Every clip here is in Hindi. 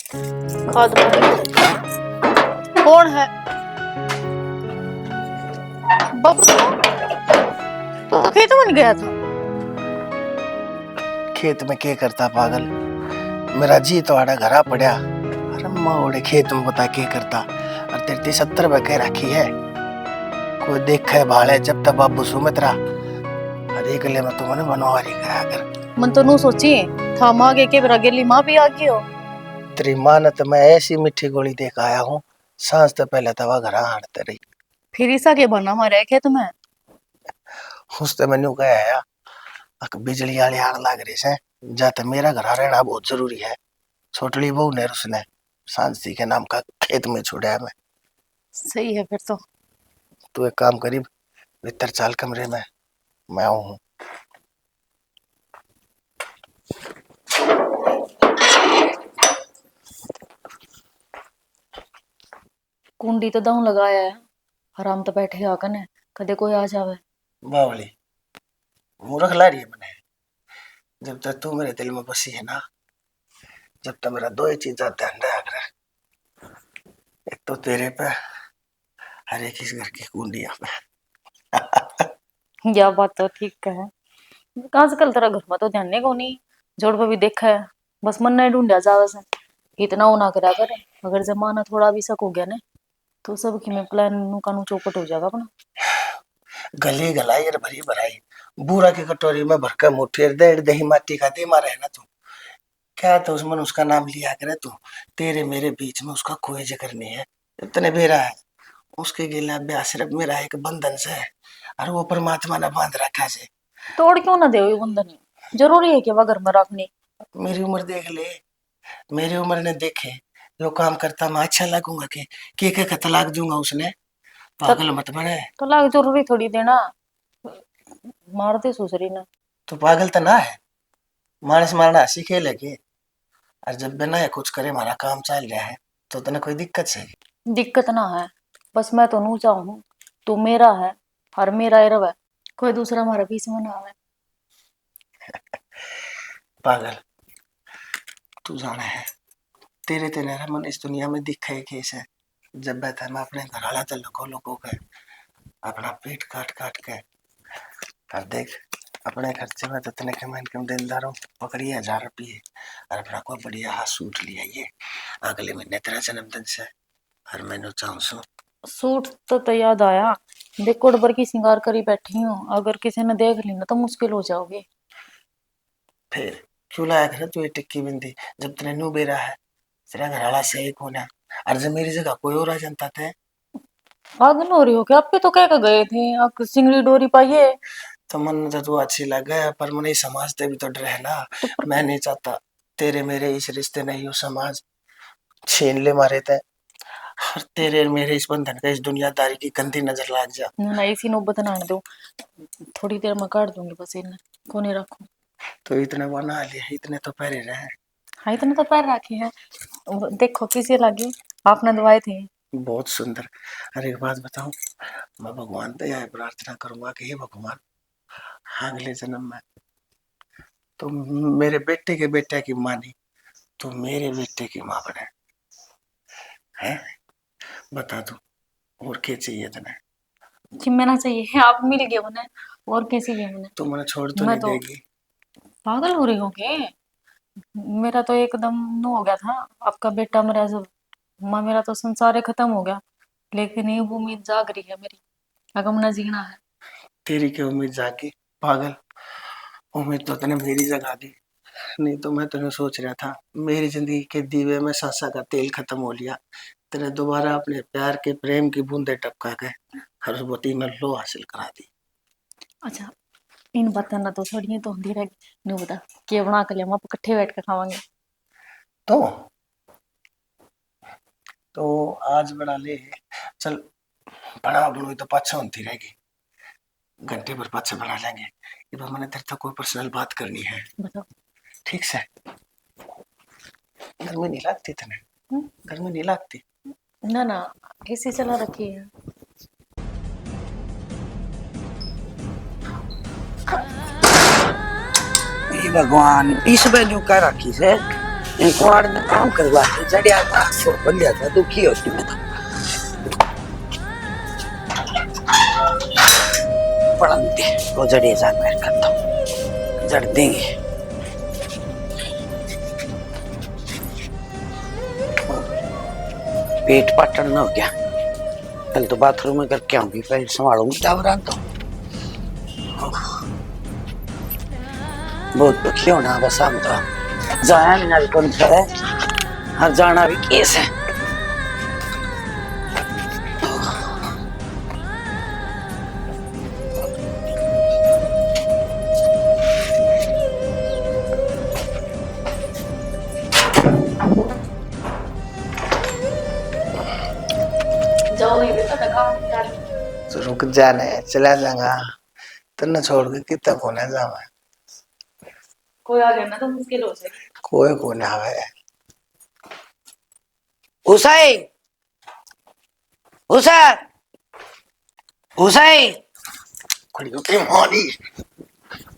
खाद पानी कौन है? बाबू तो खेत बन गया था। खेत में क्या करता पागल, मेरा जी तो आड़ा घरा पड़ा। अरे माँ खेत में बता क्या करता। और तेरे 70 में कह रखी है, कोई देखे भाले जब तक बाबू सुमित्रा। अरे अगले में तो मैंने बनवारी करा कर। मन तो नू सोची था माँ के बेरा गेली माँ भी आ गई हो। तेरी माँ ने तो मैं ऐसी मीठी गोली देख आया हूँ, सांस तो पहले तवा घरा हारते रही। फिर ईसा के बना मारे खेत में। उससे मैंने कहा है अक बिजली वाली आग लग रही से, जाते मेरा घर रहना बहुत जरूरी है। छोटली बहू ने उसने शांति के नाम का खेत में छोड़ा है। मैं सही है फिर तो। तू एक काम करी, भीतर चाल कमरे में, मैं हूँ। कुंडी तो दाऊ लगाया है, आराम तो बैठे आकन है, कदे कोई आ जावे। बावली मूर्ख ला रही है मैंने। जब तक तू मेरे दिल में बसी है ना, जब तक मेरा दो ही चीजा ध्यान रहा करे। एक तो तेरे पे, हर एक इस घर की कुंडिया पे। यह बात तो ठीक है। आजकल तेरा घर में तो ध्यान नहीं को नहीं, जोड़ पे भी देखा है, बस मन नहीं ढूंढा जावे से। इतना वो ना करा कर, अगर जमाना थोड़ा भी शक हो गया ना तो सब की में प्लान नु कानू चौपट हो जाएगा अपना। गली गलाई और भरी भराई, बूरा की कटोरी में भरकर मुट्ठी डेढ़ दही माटी का दे मारे है ना तू। क्या तो उसमें उसका नाम लिया करे तू, तेरे मेरे बीच में उसका कोई जिक्र नहीं है। इतने बेरा है उसके गिला ब्याह सिर्फ मेरा एक बंधन से है, और वो परमात्मा ने बांध रखा है। तोड़ क्यों ना दे बंधन, जरूरी है कि वह घर में रखनी। मेरी उम्र देख ले, मेरी उम्र ने देखे जो काम करता मैं अच्छा लगूंगा के तलाक दूंगा उसने। पागल मत बने। तलाक जरूरी थोड़ी देना, मारते सुसरी ना। तो पागल तो ना है, मानस मारना हंसी खेल है के। और जब बिना ये कुछ करे हमारा काम चल रहा है तो तने कोई दिक्कत से। दिक्कत ना है, बस मैं तो नू चाहूँ तू मेरा है और मेरा ही रवे, कोई दूसरा हमारे बीच में ना आवे। पागल तू जाना है, तेरे तेरे मन इस दुनिया में दिखे कैसे। जब बैठा मैं अपने घर वाला तो लोगों लोगों के अपना पेट काट काट के, और देख अपने खर्चे में तो इतने कम इनकम देनदारों पकड़ी 1000 रुपये, और अपना कोई बढ़िया हाथ सूट लिया ये अगले महीने तेरा जन्मदिन से। और मैंने चाहूँ सो सूट तो याद आया, देखो डबर की सिंगार करी बैठी हूँ, अगर किसी ने देख ली ना तो मुश्किल हो जाओगे। फिर क्यों लाया करे तू ये टिक्की बिंदी, जब तेरे नू बेरा है तेरा घर वाला सही कौन है। और जब मेरी जगह कोई और आ जानता थे। पागल हो रही हो क्या? आपके तो कह के गए थे आप सिंगड़ी डोरी पाइए। तो मन तो तू अच्छी लगे, पर मन समाज ते भी तो डर है ना। तो मैं नहीं चाहता तेरे मेरे इस रिश्ते नहीं हो समाज छीन ले मारे थे, और तेरे मेरे इस बंधन का इस दुनियादारी की गंदी नजर लग जा। ना इसी नौबत ना आने दो, थोड़ी देर में काट दूंगी बस इन्हें, कोने रखूं। तो इतने बना लिए इतने तो पहले रहे। हाँ इतने तो पैर रखे हैं, देखो किसी लगे आपने दवाए थे। बहुत सुंदर। अरे एक बात बताऊं, मैं भगवान से यह प्रार्थना करूंगा कि हे भगवान अगले जन्म में तो मेरे बेटे के बेटे की माँ नहीं, तो मेरे बेटे की माँ बने। हैं बता दो और क्या चाहिए तने। चिमना चाहिए आप मिल गए उन्हें, और कैसी गए उन्हें। तू मैंने छोड़ तो मैं नहीं तो देगी। पागल हो रही हूँ के, मेरा तो एकदम नो हो गया था आपका बेटा मेरा सब, माँ मेरा तो संसार ही खत्म हो गया। लेकिन ये उम्मीद जाग रही है मेरी, अगम न जीना है। तेरी क्या उम्मीद जागी पागल, उम्मीद तो तने मेरी जगा दी। नहीं तो मैं तेने सोच रहा था मेरी जिंदगी के दीवे में सासा का तेल खत्म हो लिया, तेरे दोबारा अपने प्यार के प्रेम की बूंदे टपका के हर वती में लो हासिल करा दी। अच्छा इन बातें ना तो थोड़ी तो होती रहेगी, नहीं बता के बना कर लिया हम इकट्ठे बैठ कर खावांगे। तो आज बना ले, चल बना बनोई तो पाछा होती रहेगी, घंटे भर पाछा बना लेंगे। ये बार मैंने तेरे से कोई पर्सनल बात करनी है। बताओ। ठीक से गर्मी नहीं लगती तने, गर्मी नहीं लगती। ना ना एसी चला रखी है। हे भगवान इस पे जो कर रखी से एक बार में काम करवा के जड़िया सो बंदिया था दुखी होती मैं तो पढ़ा दे वो जड़िया जा कर करता हूँ जड़ देंगे पेट पाटन न हो गया कल तो बाथरूम में करके आऊंगी फिर संभालूंगी टावरान तो बहुत दुखी होना बस हम तो जाया नहीं ना कौन करे हर जाना भी केस है जाओ नहीं बेटा काम यार। तो रुक जाना है चला जाऊंगा तन्ने छोड़ के कितना होने जावा कोई आ गया ना तो मुश्किल हो जाएगी। कोई को ना आवे उसाई उसा उसाई खड़ी होके मोरी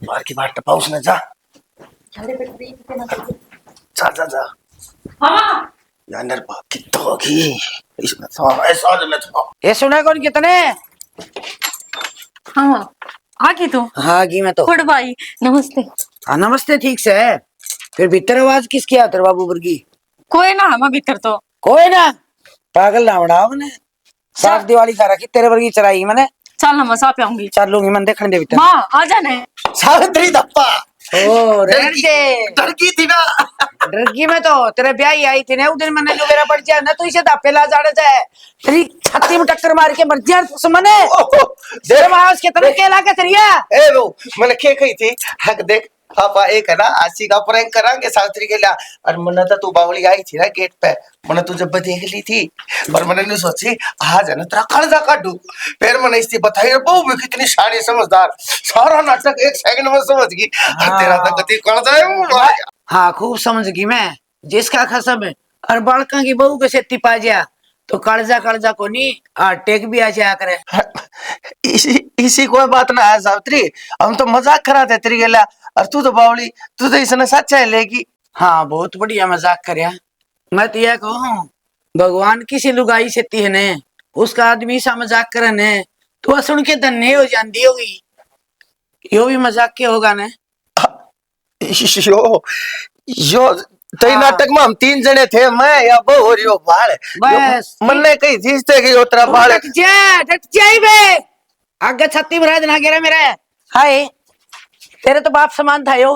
बाहर की बात टपाउस ना जा अरे बेटा ये कितना जा जा जा हाँ ये अंदर बात कितना होगी इसमें तो ऐसा जो मैं तो ये सुना कौन कितने हाँ आ की तू हाँ की मैं तो खुद भाई नमस्ते। हाँ नमस्ते ठीक से है फिर भीतर आवाज किसकी आतर बाबू वर्गी कोई ना हम भीतर तो कोई ना पागल ना बना मैंने साफ दिवाली का रखी तेरे वर्गी चराई मैंने चल ना मसा पे आऊंगी चल लूंगी मन देखने दे भीतर माँ आ जाने सावित्री दप्पा ओ डर की थी ना डरगी में तो तेरे ब्याह ही आई थी ना उस दिन मैंने जो मेरा पड़ जाए ना तो इसे दापे ला जाने से तेरी छाती में टक्कर मार के मर जा सुमने तेरे मास कितने केला के तेरिया ए रो मैंने क्या कही थी हक देख पापा एक है ना आशी का प्रैंक करांगे सावित्री के लिए और मैंने तो तू बावली आई थी ना गेट पे मैंने तुझे देख ली थी पर मैंने नहीं सोची आज है ना तेरा कर्जा काटू फिर मैंने इसकी बताई बहु भी कितनी सारी समझदार सारा नाटक एक सेकंड में समझ गई और तेरा तो गति कर्जा है वो हाँ खूब समझ गई मैं जिसका खसम है और बालका की बहू के सेती पा जा तो कर्जा कर्जा को नहीं टेक भी आ जाया करे इसी कोई बात ना है सावित्री हम तो मजाक कराते तेरी गेला और तू तो बावली तू तो इसने सच्चा है लेगी हाँ बहुत बढ़िया मजाक करया मैं तो यह कहूँ भगवान किसी लुगाई से तीहने उसका आदमी सा मजाक करने तो सुन के धन्य हो जाती होगी यो भी मजाक के होगा ने यो यो तो हाँ। नाटक में हम तीन जने थे मैं या बहू और यो बाल बस मन ने कही चीज थे कि यो तेरा बाल डट जाई बे आगे छत्ती महाराज ना गिरा मेरे हाय तेरे तो बाप समान था यो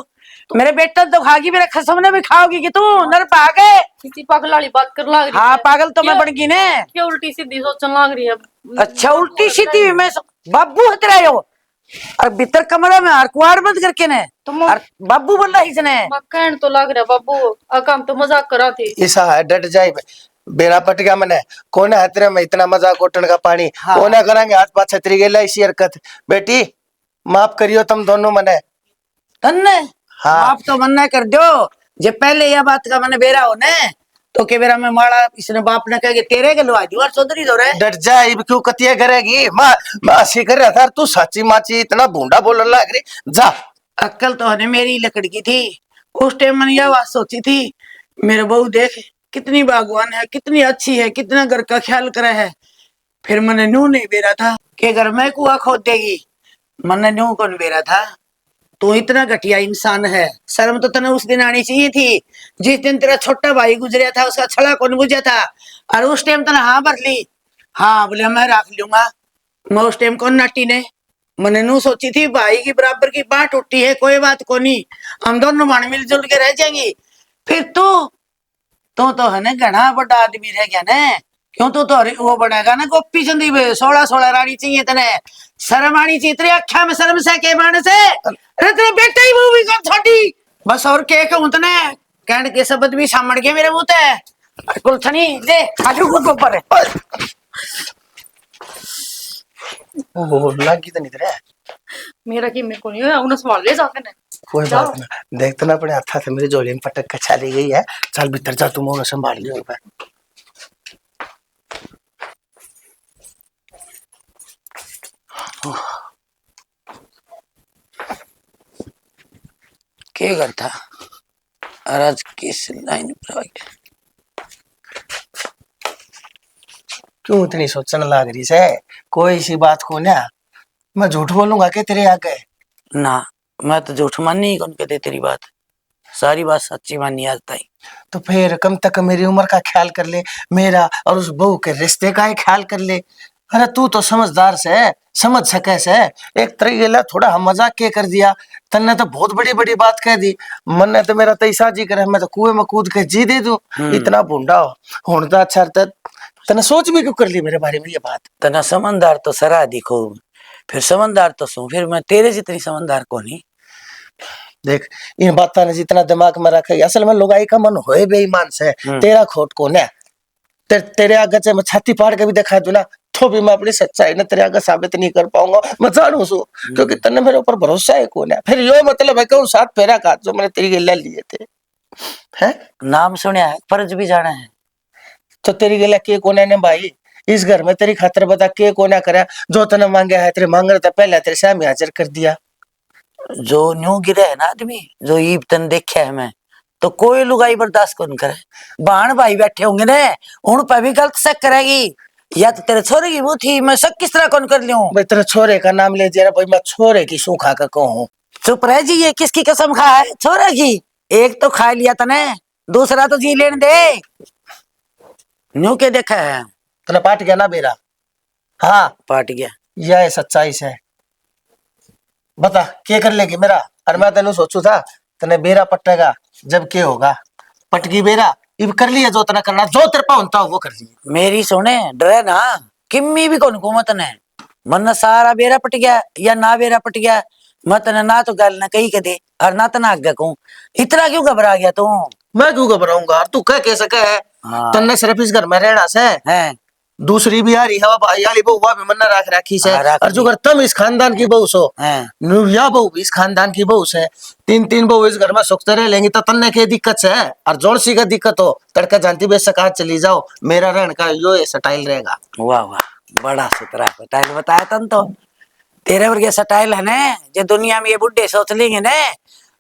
मेरे बेटा तो खागी मेरे खसम ने भी खाओगी कि तू नर पागे किसी पागल वाली बात कर लाग रही हाँ है। पागल तो मैं बन गई ने क्या उल्टी सीधी सोचने लाग रही है। अच्छा उल्टी सीधी मैं बाबू हत रहा यो और भीतर कमरा में हर कुआड़ बंद करके ने तुम और बाबू बोल रहा इसने कहन तो लाग रहा बाबू अकाम तो मजाक करा थे। ऐसा है डट जाए बेड़ा पट गया मैंने कोने हतरे में इतना मजाक उठन का पानी हाँ। कोने करेंगे हाथ पाथ छतरी गेला इसी हरकत बेटी माफ करियो तुम दोनों मने तन्ने हाँ। आप तो मन्ना कर दो जे पहले यह बात का मैंने बेरा हो ने तो के बेरा में माड़ा इसने बाप ने कहे तेरे के लुआ दीवार चौधरी दो रे डट जा इब क्यों कतिया करेगी मां ऐसी कर रहा था तू सच्ची माची इतना भूंडा बोलने लग रही जा अक्कल तो हने मेरी लकड़ी की थी उस टाइम मैंने यह बात सोची थी मेरे बहू देख कितनी बागवान है कितनी अच्छी है कितना घर का ख्याल करे है फिर मैंने नू नहीं बेरा था कि अगर मैं कुआ खोद देगी मैंने नू कौन बेरा था तू इतना घटिया इंसान है शर्म तो तने उस दिन आनी चाहिए थी जिस दिन तेरा छोटा भाई गुजरा था उसका छला कौन बुझा था और उस टाइम तने हाँ भर ली हाँ बोले मैं रख लूंगा मैं उस टाइम कौन नाटी ने मैंने नू सोची थी भाई की बराबर की बात उठी है कोई बात को नहीं हम दोनों भाण मिलजुल के रह जाएंगे फिर तो है ना घना बड़ा आदमी रह गया ना क्यों तो वो बनेगा ना गोपी चंदी 16 रानी चाहिए तने शर्म आनी चाहिए तेरी अखा में शर्म से के माने से अरे तेरे बेटे ही मूवी कर छोटी बस और के कहूं तने कहने के शब्द भी सामड़ गए मेरे मुंह ते कुल छनी दे खाजू को ऊपर वो लगी तो नहीं तेरे मेरा की मेरे को नहीं है उन्हें संभाल ले जाते ने कोई बात ना देखते ना अपने हाथा से मेरी जोड़ी में पटक के चली गई है चल भीतर जा तुम उन्हें संभाल लियो पे के करता और आज किस लाइन पर आ गया? क्यों इतनी सोचने लग रही से? कोई सी बात को ना मैं झूठ बोलूंगा के तेरे आगे? ना, मैं तो झूठ माननी ही कौन कहते तेरी बात, सारी बात सच्ची माननी आज तक। तो फिर कम तक मेरी उम्र का ख्याल कर ले, मेरा और उस बहू के रिश्ते का ही ख्याल कर ले। अरे तू तो समझदार से समझ सके से, एक तरीके ला थोड़ा हम मजाक के कर दिया, तन्ने तो बहुत बड़ी बड़ी बात कह दी। मन ने तो मेरा तैसा जी करे मैं तो कुएं में कूद के जी दे दूं। इतना भूंडा होने तो अच्छा तने सोच भी क्यों कर ली मेरे बारे में ये बात? तना समझदार तो सरा दिखो, फिर समझदार तो सू, फिर मैं तेरे जितनी समझदार को नहीं। देख इन बातों ने जितना दिमाग में रखे, असल में लुगाई का मन होए बेईमान से, तेरा खोट को ने तेरे आगे से मैं छाती फाड़ के भी दिखा दूं ना, तो भी मैं अपनी सच्चाई ने तेरे आगे साबित नहीं कर पाऊंगा। मैं जानू सू क्योंकि तन्ने मेरे ऊपर भरोसा है कौन है। फिर यो मतलब है कहूं साथ फेरा का जो मैंने तेरी गल्ला लिए थे हैं? नाम सुना है, फर्ज भी जाना है। तो तेरी गल्ला के कोने ने भाई इस घर में तेरी खातर बता के कोना करा? जो तने मांगा है तेरे मांगने तो पहले तेरे सामने हाजिर कर दिया। जो न्यू गिरा है ना आदमी, जो ईब तन देखा है मैं, तो कोई लुगाई बर्दाश्त कौन करे। बहन भाई बैठे होंगे ने, उन पर भी गलत शक करेगी, या तो तेरे छोरे की वो थी, मैं शक किस तरह कौन कर लूं? भाई तेरे छोरे का नाम ले दिया भाई, मैं छोरे की सू खा कर कहूं? चुप रह जी, ये किसकी कसम खा है? छोरे की। एक तो खा लिया तने, दूसरा तो जी लेने दे। न्यू के देखा है? तने पाट गया ना बेरा? हाँ पाट गया। यह सच्चाई से बता क्या कर लेगी मेरा? और मैं तेन सोचू था तने बेरा पटेगा जब के होगा, पटगी बेरा इब कर लिया जो तना करना, जो तेरे पास होता हो वो कर लिया। मेरी सुने, डरे ना, किम्मी भी कौन घूमत ने, मन सारा बेरा पट गया या ना बेरा पट गया, मत ना तो गल ना कही कदे और ना तना आगे कहूं। इतना क्यों घबरा गया तू? मैं क्यों घबराऊंगा? तू कह कैसे कह? हाँ। तन्ने सिर्फ इस घर में रहना से है दूसरी भी आ रही है भाई वाली बहू भी मन राख राखी से। हाँ, राख और जो ली। अगर तुम इस खानदान की बहू सो, है। या बहू भी इस खानदान की बहू से, तीन तीन बहू इस घर में सुखते रह लेंगी तो तन्ने की दिक्कत है। और जोर सी का दिक्कत हो तड़का जानती बेसका चली जाओ, मेरा रहन का यो स्टाइल रहेगा। वाह वाह, बड़ा सुथरा स्टाइल बताया तन तो। तेरे वर्गे स्टाइल है ने, जो दुनिया में ये बुढ़े सोच लेंगे ने,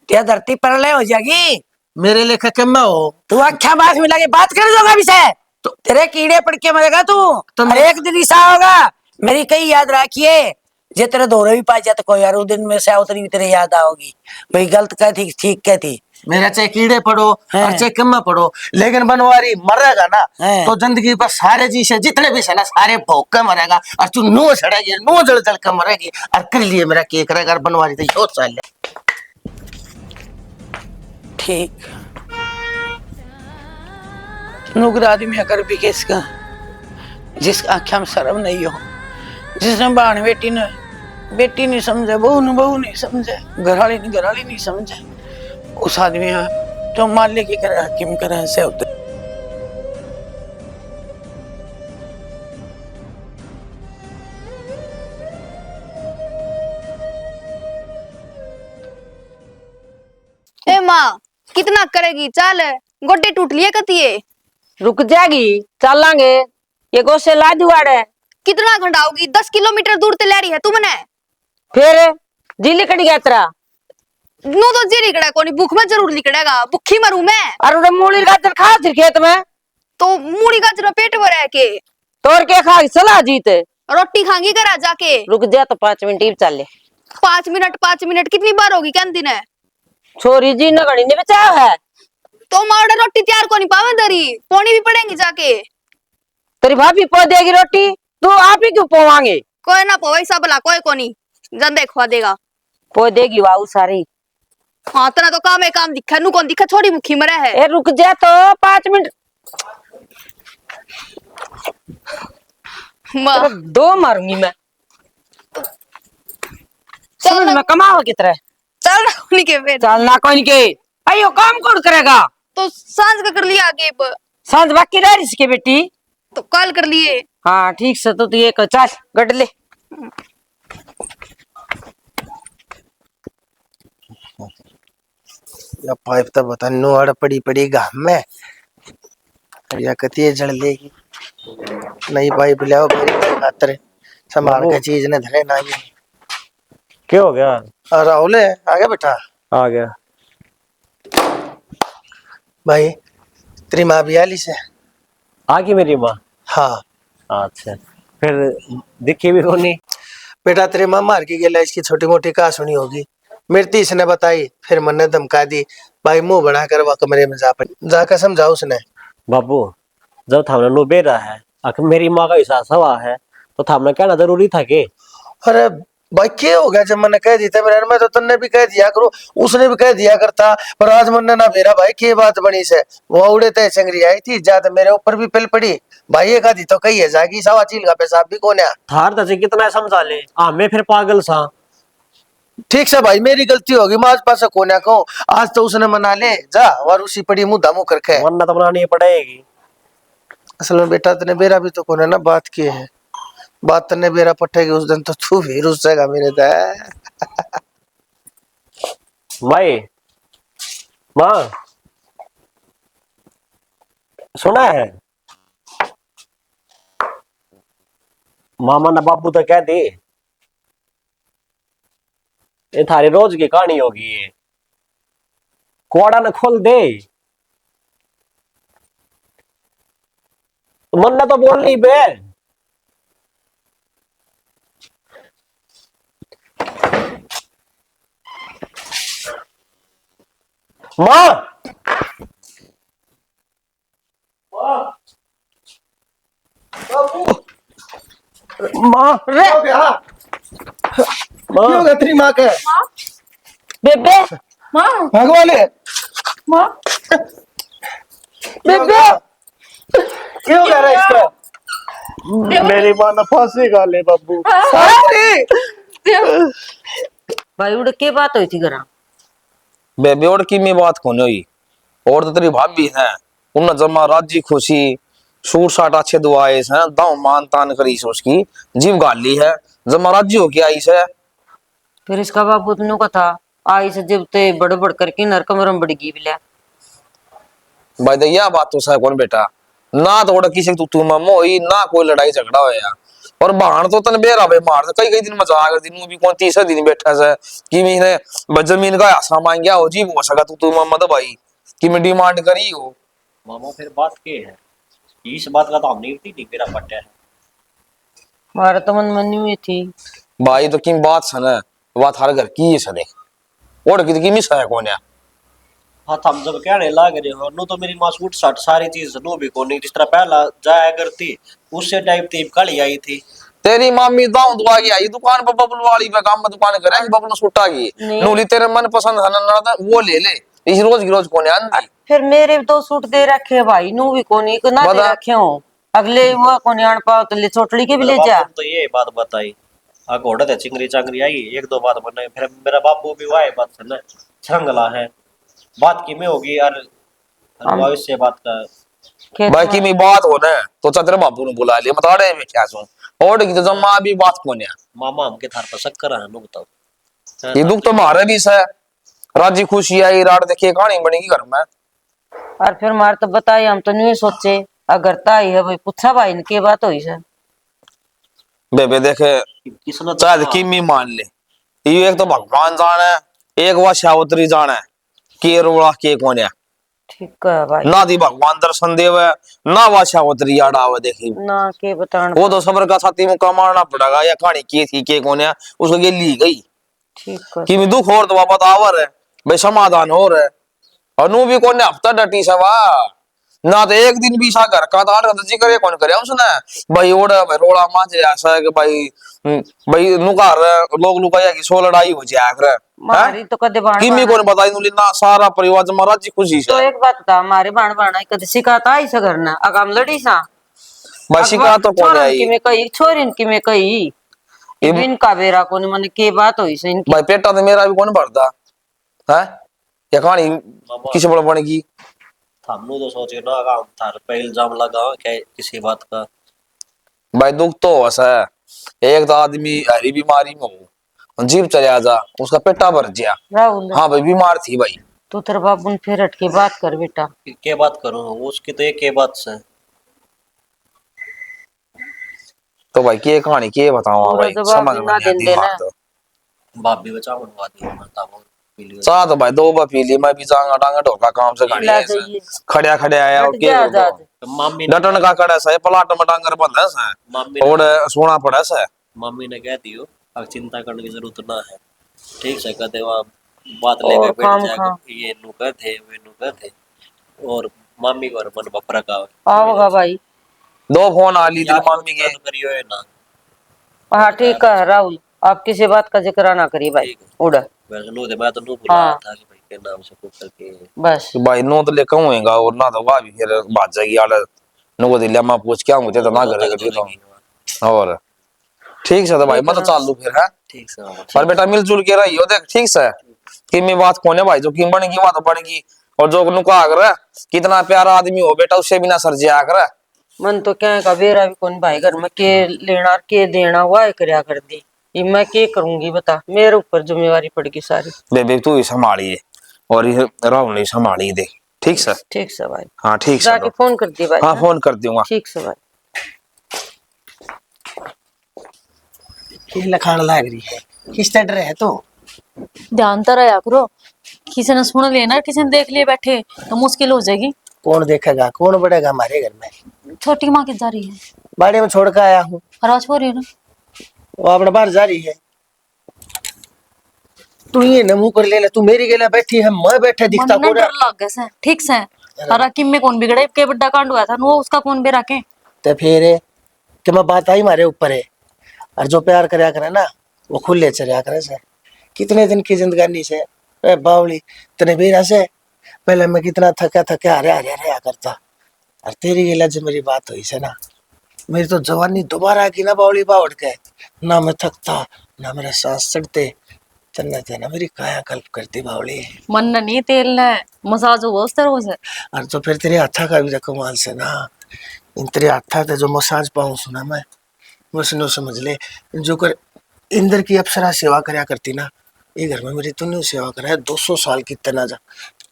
क्या धरती परलय हो जाएगी। मेरे लेखा कम हो तू अच्छा बात मिला के बात कर दोगा भी से, तो तेरे कीड़े पड़ के मरेगा तू। तो और एक दिन ऐसा होगा, मेरी कई याद रखिए, जे तेरे दोरे भी पाए जाते कोई यार, उस दिन में से उतनी भी तेरे याद आओगी भाई, गलत कहती ठीक कहती। मेरा चाहे कीड़े पड़ो हैं। और चाहे कम पड़ो, लेकिन बनवारी मरेगा ना हैं। तो जिंदगी पर सारे जी से जितने भी से ना सारे भोग के मरेगा। और तू नो सड़ेगी, नो जल जल के मरेगी। और कर लिए मेरा के करेगा बनवारी तो यो चल ले। ठीक नुगर आदमी अगर भी किसका, जिसका आख्या में शर्म नहीं हो, जिसने बाण बेटी नहीं समझे, बहू नहीं समझे, घराली नहीं समझे, उस आदमी जो माल्य की करे हकीम करे से होते। ए माँ कितना करेगी? चल गोड्डे टूट लिए कतिये। रुक जाएगी, चलांगे। ये गोसे ला दुआड़ है। कितना घंटाओगी? 10 किलोमीटर दूर ते ले रही है तू मने। फिर जिली कट गया तेरा। नो तो जी निकड़ा कोनी, भूख में जरूर निकड़ेगा, भूखी मरू मैं। और उधर मूली गाजर खा फिर खेत में। तो मूली गाजर पेट भर है के तोड़ के खा चला जीते। रोटी खांगी करा जाके। रुक जा तो 5 मिनट ही चल ले। 5 मिनट कितनी बार होगी क्या दिन है? छोरी जी ने घड़ी ने बचाव है। तो माड़ा रोटी तैयार कोनी पावे दरी, पोनी भी पड़ेंगी जाके। तेरी भाभी पो देगी रोटी, तू आप ही क्यों पोवांगे? कोई ना पोवे सब भला, कोई कोनी जंदे खवा देगा। पो देगी वाऊ सारी। हाँ तना तो काम है, काम दिखा नु कौन दिखा, छोड़ी मुखी मरे है। ए रुक जा तो 5 मिनट। माँ 2 मारूंगी मैं। चल समझ में कमाओ कितरे। चल ना उन्हीं के फिर। चलना कोई के अयो काम कौन करेगा? तो सांझ का कर लिया आगे, सांझ बाकी रह रही इसकी बेटी। तो कल कर लिए। हाँ ठीक से, तो ये चल गड ले। या पाइप तो बता नो अड़ पड़ी पड़ी घाम में, या कती जड़ लेगी। नई पाइप ले आओ मेरी खातर, संभाल के चीज ने धरे ना ये। क्या हो गया? राहुल है आ गया बेटा? आ गया। भाई तेरी माँ भी आली से? आगे मेरी माँ। हाँ अच्छा, फिर दिखी भी कौन नहीं? बेटा, तेरे माँ मार के गेला, इसकी छोटी मोटी कहा सुनी होगी। मेरे ती इसने बताई, फिर मन ने धमका दी। भाई मुंह बना कर वह कमरे में जा पड़ी, जाकर समझाओ उसने। बाबू, जब थामने नो बेरा है, आखिर मेरी माँ का विश्वास हवा है, तो थामने कहना जरूरी था कि। अरे भाई क्या हो गया जब मैंने कह दी था मेरे, मैं तो तन्ने भी कह दिया करो, उसने भी कह दिया करता, पर आज मन ना मेरा भाई की बात बनी से। वो उड़े तय चंगरी आई थी, ज्यादा मेरे ऊपर भी पिल पड़ी। भाई एक आधी तो कही है जागी, सवा चील का पेशाब भी कौन है। थार दसे कितना समझा ले, मैं फिर पागल सा। ठीक से भाई, मेरी गलती होगी, मैं आज पास कोने को। आज तो उसने मना ले जा, और उसी पड़ी मुंह दामू करके। वरना तो बनानी पड़ेगी। असल में बेटा तने बेरा भी तो कोने ना बात की है, बात तने बेरा पटेगी उस दिन तो तू भी रुस जाएगा मेरे दे। भाई, माँ सुना है, मामा ने बाबू तो कह दे, ये थारी रोज की कहानी होगी। ये कुआड़ा ने खोल दे, मन ने तो बोल नहीं बे। माँ, माँ रे, हो गया माँ क्यों गया तेरी माँ के? बेबे, माँ भगवान है माँ बेबे, क्यों कह रहा है इसका? मेरी माँ ने फांसी खा ले बाबू। भाई उड़ के बात हुई थी घरा। बेबे और की में बात कोनी हुई, और तो तेरी भाभी है, उन्हें जमा राजी खुशी सूट साट अच्छे दुआए है, दाव मान तान करी से उसकी जीव गाली है, जमा राजी हो के आई से। फिर इसका बाबू तुमने को था आई से जब ते बड़ बड़ करके नर कमरम बड़गी बिला। भाई दैया बात तो सह कौन बेटा, ना तो किसी तू ममो हुई ना कोई लड़ाई झगड़ा होया, और बहान तो तन बेरा भाई मार कई कई दिन मजा आकर दिन भी कौन तीसरे दिन बैठा से कि मैंने जमीन का आसा मांग गया हो जी हो सका तू मम्मा तो भाई कि मैं डिमांड करी हो। मामा फिर बात के है, इस बात का तो हम नहीं थी मेरा पट्टा है। हमारा तो मन में थी। भाई तो किम बात सने, बात हर घर की सने, और की मिस है कौन है। हाँ, हम जब कहने लग रहे हो नो तो मेरी माँ सूट साट सारी चीज नो भी को नहीं, जिस तरह पहला जाया करती उससे टाइप थी काली आई थी। तेरी मामी दाऊ दुआ की आई दुकान पर बबलू वाली पे काम में दुकान करे बबलू सुट्टा की नहीं। नूली तेरे मन पसंद है ना वो ले ले, इस रोज की रोज कौन है आंधी। फिर मेरे दो सूट दे रखे है भाई, नू भी कोनी को ना दे बता। रखे हो। अगले वो कोनी आन पाओ तो ले चोटली के भी ले जा। तो ये बात बताई आ घोड़ा ते चिंगरी चांगरी आई एक दो बात बने, फिर मेरा बाबू भी वाए बात है ना छंगला है, बात की में होगी यार भविष्य से बात का। खेत बाकी में में बात हो ना तो चतरे बाबू ने बुला लिया बता रहे मैं क्या सुन, और की तो जम्मा भी बात कौन है। मामा हमके थार पर शक्कर है नो बताओ। ये दुख तो मारे भी है, राजी खुशी आई रात देखिए कहानी बनेगी घर में। और फिर मार तो बताई हम तो नहीं सोचे, अगर ताई है भाई पूछा भाई इनके बात हुई से। बेबे देखे किसने शायद किमी मान ले, ये एक तो भगवान जाने, एक वह शावत्री जाने के रोड़ा के कौन है। ठीक है भाई, ना दी भगवान दर्शन देवे ना वह शावत्री याद आवे देखी, ना के बतान। वो तो सबर का साथी मुका मारना पड़ेगा, या कहानी की थी के कौन है उसको ये ली गई ठीक है कि मैं दुख और तो बतावर है भाई समाधान हो रहा है। और नू भी कौन ने हफ्ता डटी सवा ना तो एक दिन भी सा घर का तार का जी करे कौन करे उसने भाई ओड़ा भाई रोड़ा मांझे ऐसा है कि भाई नुकार लोग लुकाया कि सो लड़ाई हो जाए कर मारी तो कदे बाण किमी कौन बताई नुली ना सारा परिवार जमा राजी खुशी तो से। एक बात था हमारे बाण बाण कदे शिकायत आई से करना अगम लड़ी सा। भाई शिकायत तो कौन आई की में कही छोरिन की में कही इबिन का बेरा कोनी मन के बात हुई से इनकी। भाई पेटा तो मेरा भी कौन भरता है, या कहानी किसी बड़ा बनेगी। हमने तो सोचे ना काम थार पे इल्जाम लगा क्या किसी बात का। भाई दुख तो ऐसा है, एक तो आदमी हरी बीमारी में हो जीव चले जा उसका पेटा भर गया। राहुल हाँ भाई बीमार थी भाई। तू तेरे बाबू फिर हट के बात कर बेटा। क्या बात करूं उसकी तो एक के बात से तो भाई के कहानी के बताऊं पूरा भाई जवाब समझ भी में ना नहीं आती देना। बात तो। भाभी बचा बनवा दी माता वो पी लियो। चाह तो भाई 2 बार पी ली, मैं भी जाऊंगा डांगा ढोका काम से गाड़ी ला है जाइए। खड़िया खड़िया आया और हट के गया आजाद। तो मम्मी ने डटन का कड़ा सा प्लाट में डांगर बंधा सा मम्मी ने और सोना पड़ा सा। मम्मी ने कह दियो अब चिंता करने की जरूरत ना है। ठीक से कहते वहाँ बात और लेके बैठ काम जाएगा, खा। ये नुका थे वे नुका थे और मम्मी को मन बफरा का आओगा भाई। 2 फोन आ ली तेरी मम्मी के। करियो है ना। हाँ ठीक है राहुल, आप किसी बात का जिक्र ना करिए भाई। ठीक है। उड़ा वैसे नो दे मैं तो नो बुला हाँ। था कि भाई के नाम से कुछ करके बस। भाई नो तो लेकर होएगा और ना तो वाह भी फिर बात जाएगी यार। नो को दिल्या मैं पूछ क्या मुझे तो ना करेगा फिर तो और ठीक से तो भाई मैं तो चालू फिर है। ठीक से पर बेटा मिलजुल के रहियो देख ठीक से कि मैं बात कोने भाई जो की बनेगी बात बनेगी और जो नुका कर कितना प्यारा आदमी हो बेटा उससे बिना सरजिया कर। मन तो क्या है बेरा भी कौन भाई घर में के लेना के देना हुआ है करया कर दी। ये मैं के करूंगी बता, मेरे ऊपर जिम्मेवारी पड़गी सारी। बेबे तू ही संभालिए और ये राहुल नहीं संभाली दे ठीक से। ठीक से भाई। हाँ ठीक से जाके फोन कर दी भाई। हाँ फोन कर दूंगा। ठीक से भाई। ये लखान लाग रही है किस तरह है तो ध्यान तो रहा करो, किसी ने सुन लिया ना किसी ने देख लिए बैठे तो मुश्किल हो जाएगी। कौन देखेगा कौन बढ़ेगा हमारे घर में। छोटी माँ किधर जा रही है? बाड़े में छोड़ कर आया हूँ, आवाज हो रही है ना? वो अपने बाहर जा रही है। तू ये न मुंह कर ले तू मेरी गेला बैठी है मैं बैठे दिखता मन को डर लग गया से ठीक से। और किम में कौन बिगड़े के बड़ा कांड हुआ था वो उसका कौन बेरा के। तो फिर कि मैं बात आई मारे ऊपर है और जो प्यार करया करे ना वो खुले चरिया करे से। कितने दिन की जिंदगानी से ए बावली तने बेरा से पहले मैं कितना थका थका हरे हरे हरे करता और तेरी गेला जो मेरी बात हुई से ना मेरी तो जवानी दोबारा की ना बावली बावड़ के ना मैं थकता ना मेरा सांस चढ़ते तन्ने तेना मेरी काया कल्प करती बावली। मन नहीं तेल ने मसाज हुआ उस तरह से। और तो फिर तेरे हाथा का भी रकमाल से ना इन तेरे हाथा ते जो मसाज पाऊं सुना मैं बस नो समझ ले जो कर इंद्र की अप्सरा सेवा करया करती ना ये घर में मेरी तूने सेवा करा है 200 साल की तना जा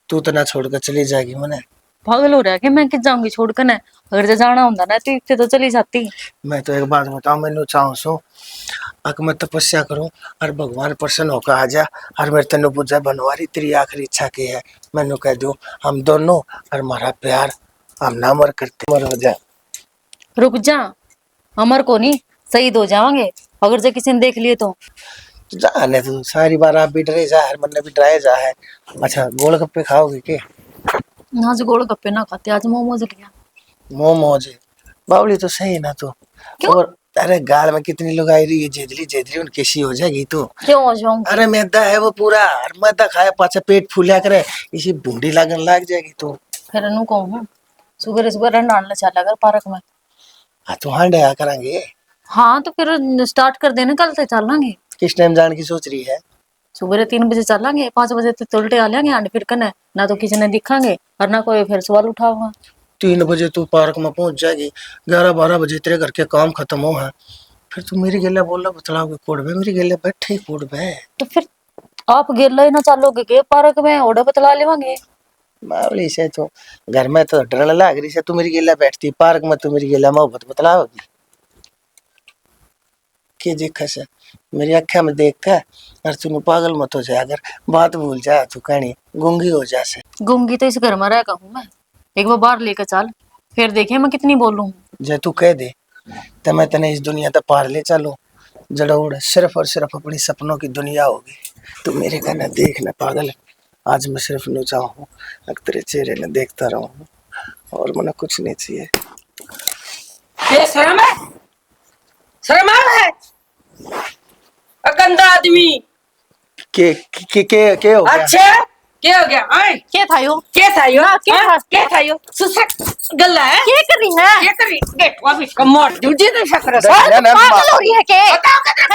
तू तना छोड़कर चली जाएगी मने। पागल हो रहा है कि मैं किस जाऊंगी छोड़कर ने? अगर जे जाना होता ना तो इतने तो चली जाती। मैं तो एक बात बताऊं मैंने चाहूं सो अक मैं तपस्या करूं और भगवान प्रसन्न होकर आ जा और मेरे तेन पूजा बनवारी तेरी आखिरी इच्छा की है मैंने कह दो हम दोनों और हमारा प्यार हम ना मर करते मर हो जा। रुक जा, अमर को नहीं शहीद हो जाओगे अगर जे किसी ने देख लिए तो। जाने तू सारी बार आप भी डरे जा हर मन भी डराए जा है। अच्छा गोलगप्पे खाओगे के? आज गोलगप्पे ना खाते, आज मोमोज लिया। मोमोज बावली तो सही ना तो क्यों? और अरे गाल में कितनी लोग आई रही है जेदली जेदली उनकी कैसी हो जाएगी तू। क्यों हो जाऊंगी? अरे मैदा है वो पूरा और मैदा खाया पाछा पेट फूलिया करे इसी बूंदी लागन लाग जाएगी तू। फिर अनु कहूँ सुगर सुगर रन डालना चला कर पार्क में। हाँ तो हाँ डया करेंगे। हाँ तो फिर स्टार्ट कर देना, कल से चलेंगे। किस टाइम जाने की सोच रही है? सुबह 3 बजे चलेंगे, 5 बजे तक उल्टे आ लेंगे आंड फिर कने ना तो किसी ने दिखांगे और ना कोई फिर सवाल उठाओगा। 3 बजे तू पार्क में पहुंच जाएगी 11-12 बजे तेरे घर के काम खत्म हो है फिर तू मेरी गेला बोला बतलाओगे कोड में मेरी गेला बैठे ही कोड में। तो फिर आप गेला ही ना चलोगे के पार्क में ओडे बतला लेवांगे। बावली से तो घर में तो डर लग रही से तू मेरी गेला बैठती पार्क में तू मेरी गेला मोहब्बत बतलाओगी के देखा से मेरी अखा में देख कर और तू पागल मत हो जाए अगर बात भूल जा तू कहानी गूंगी हो जा से। गूंगी तो इस घर में रह हूँ मैं, एक बार बाहर लेकर चल फिर देखे मैं कितनी बोलूँ। जे तू कह दे तो मैं तने इस दुनिया तक पार ले चलूं जड़ोड़ सिर्फ और सिर्फ अपनी सपनों की दुनिया होगी। तू मेरे का ना देख ना पागल आज मैं सिर्फ नो चाहूँ तेरे चेहरे ने देखता रहूँ और मैंने कुछ नहीं चाहिए। ये शर्म है? शर्म है? गंदा आदमी। के हो गया? अच्छा क्या हो गया? आए क्या था यो? क्या था यो? क्या था? क्या था यो? सुसक गल्ला है? क्या कर रही है? क्या कर रही? देख वो भी कमर दूजी तो शक्र से पागल हो रही है के? बताओ किधर?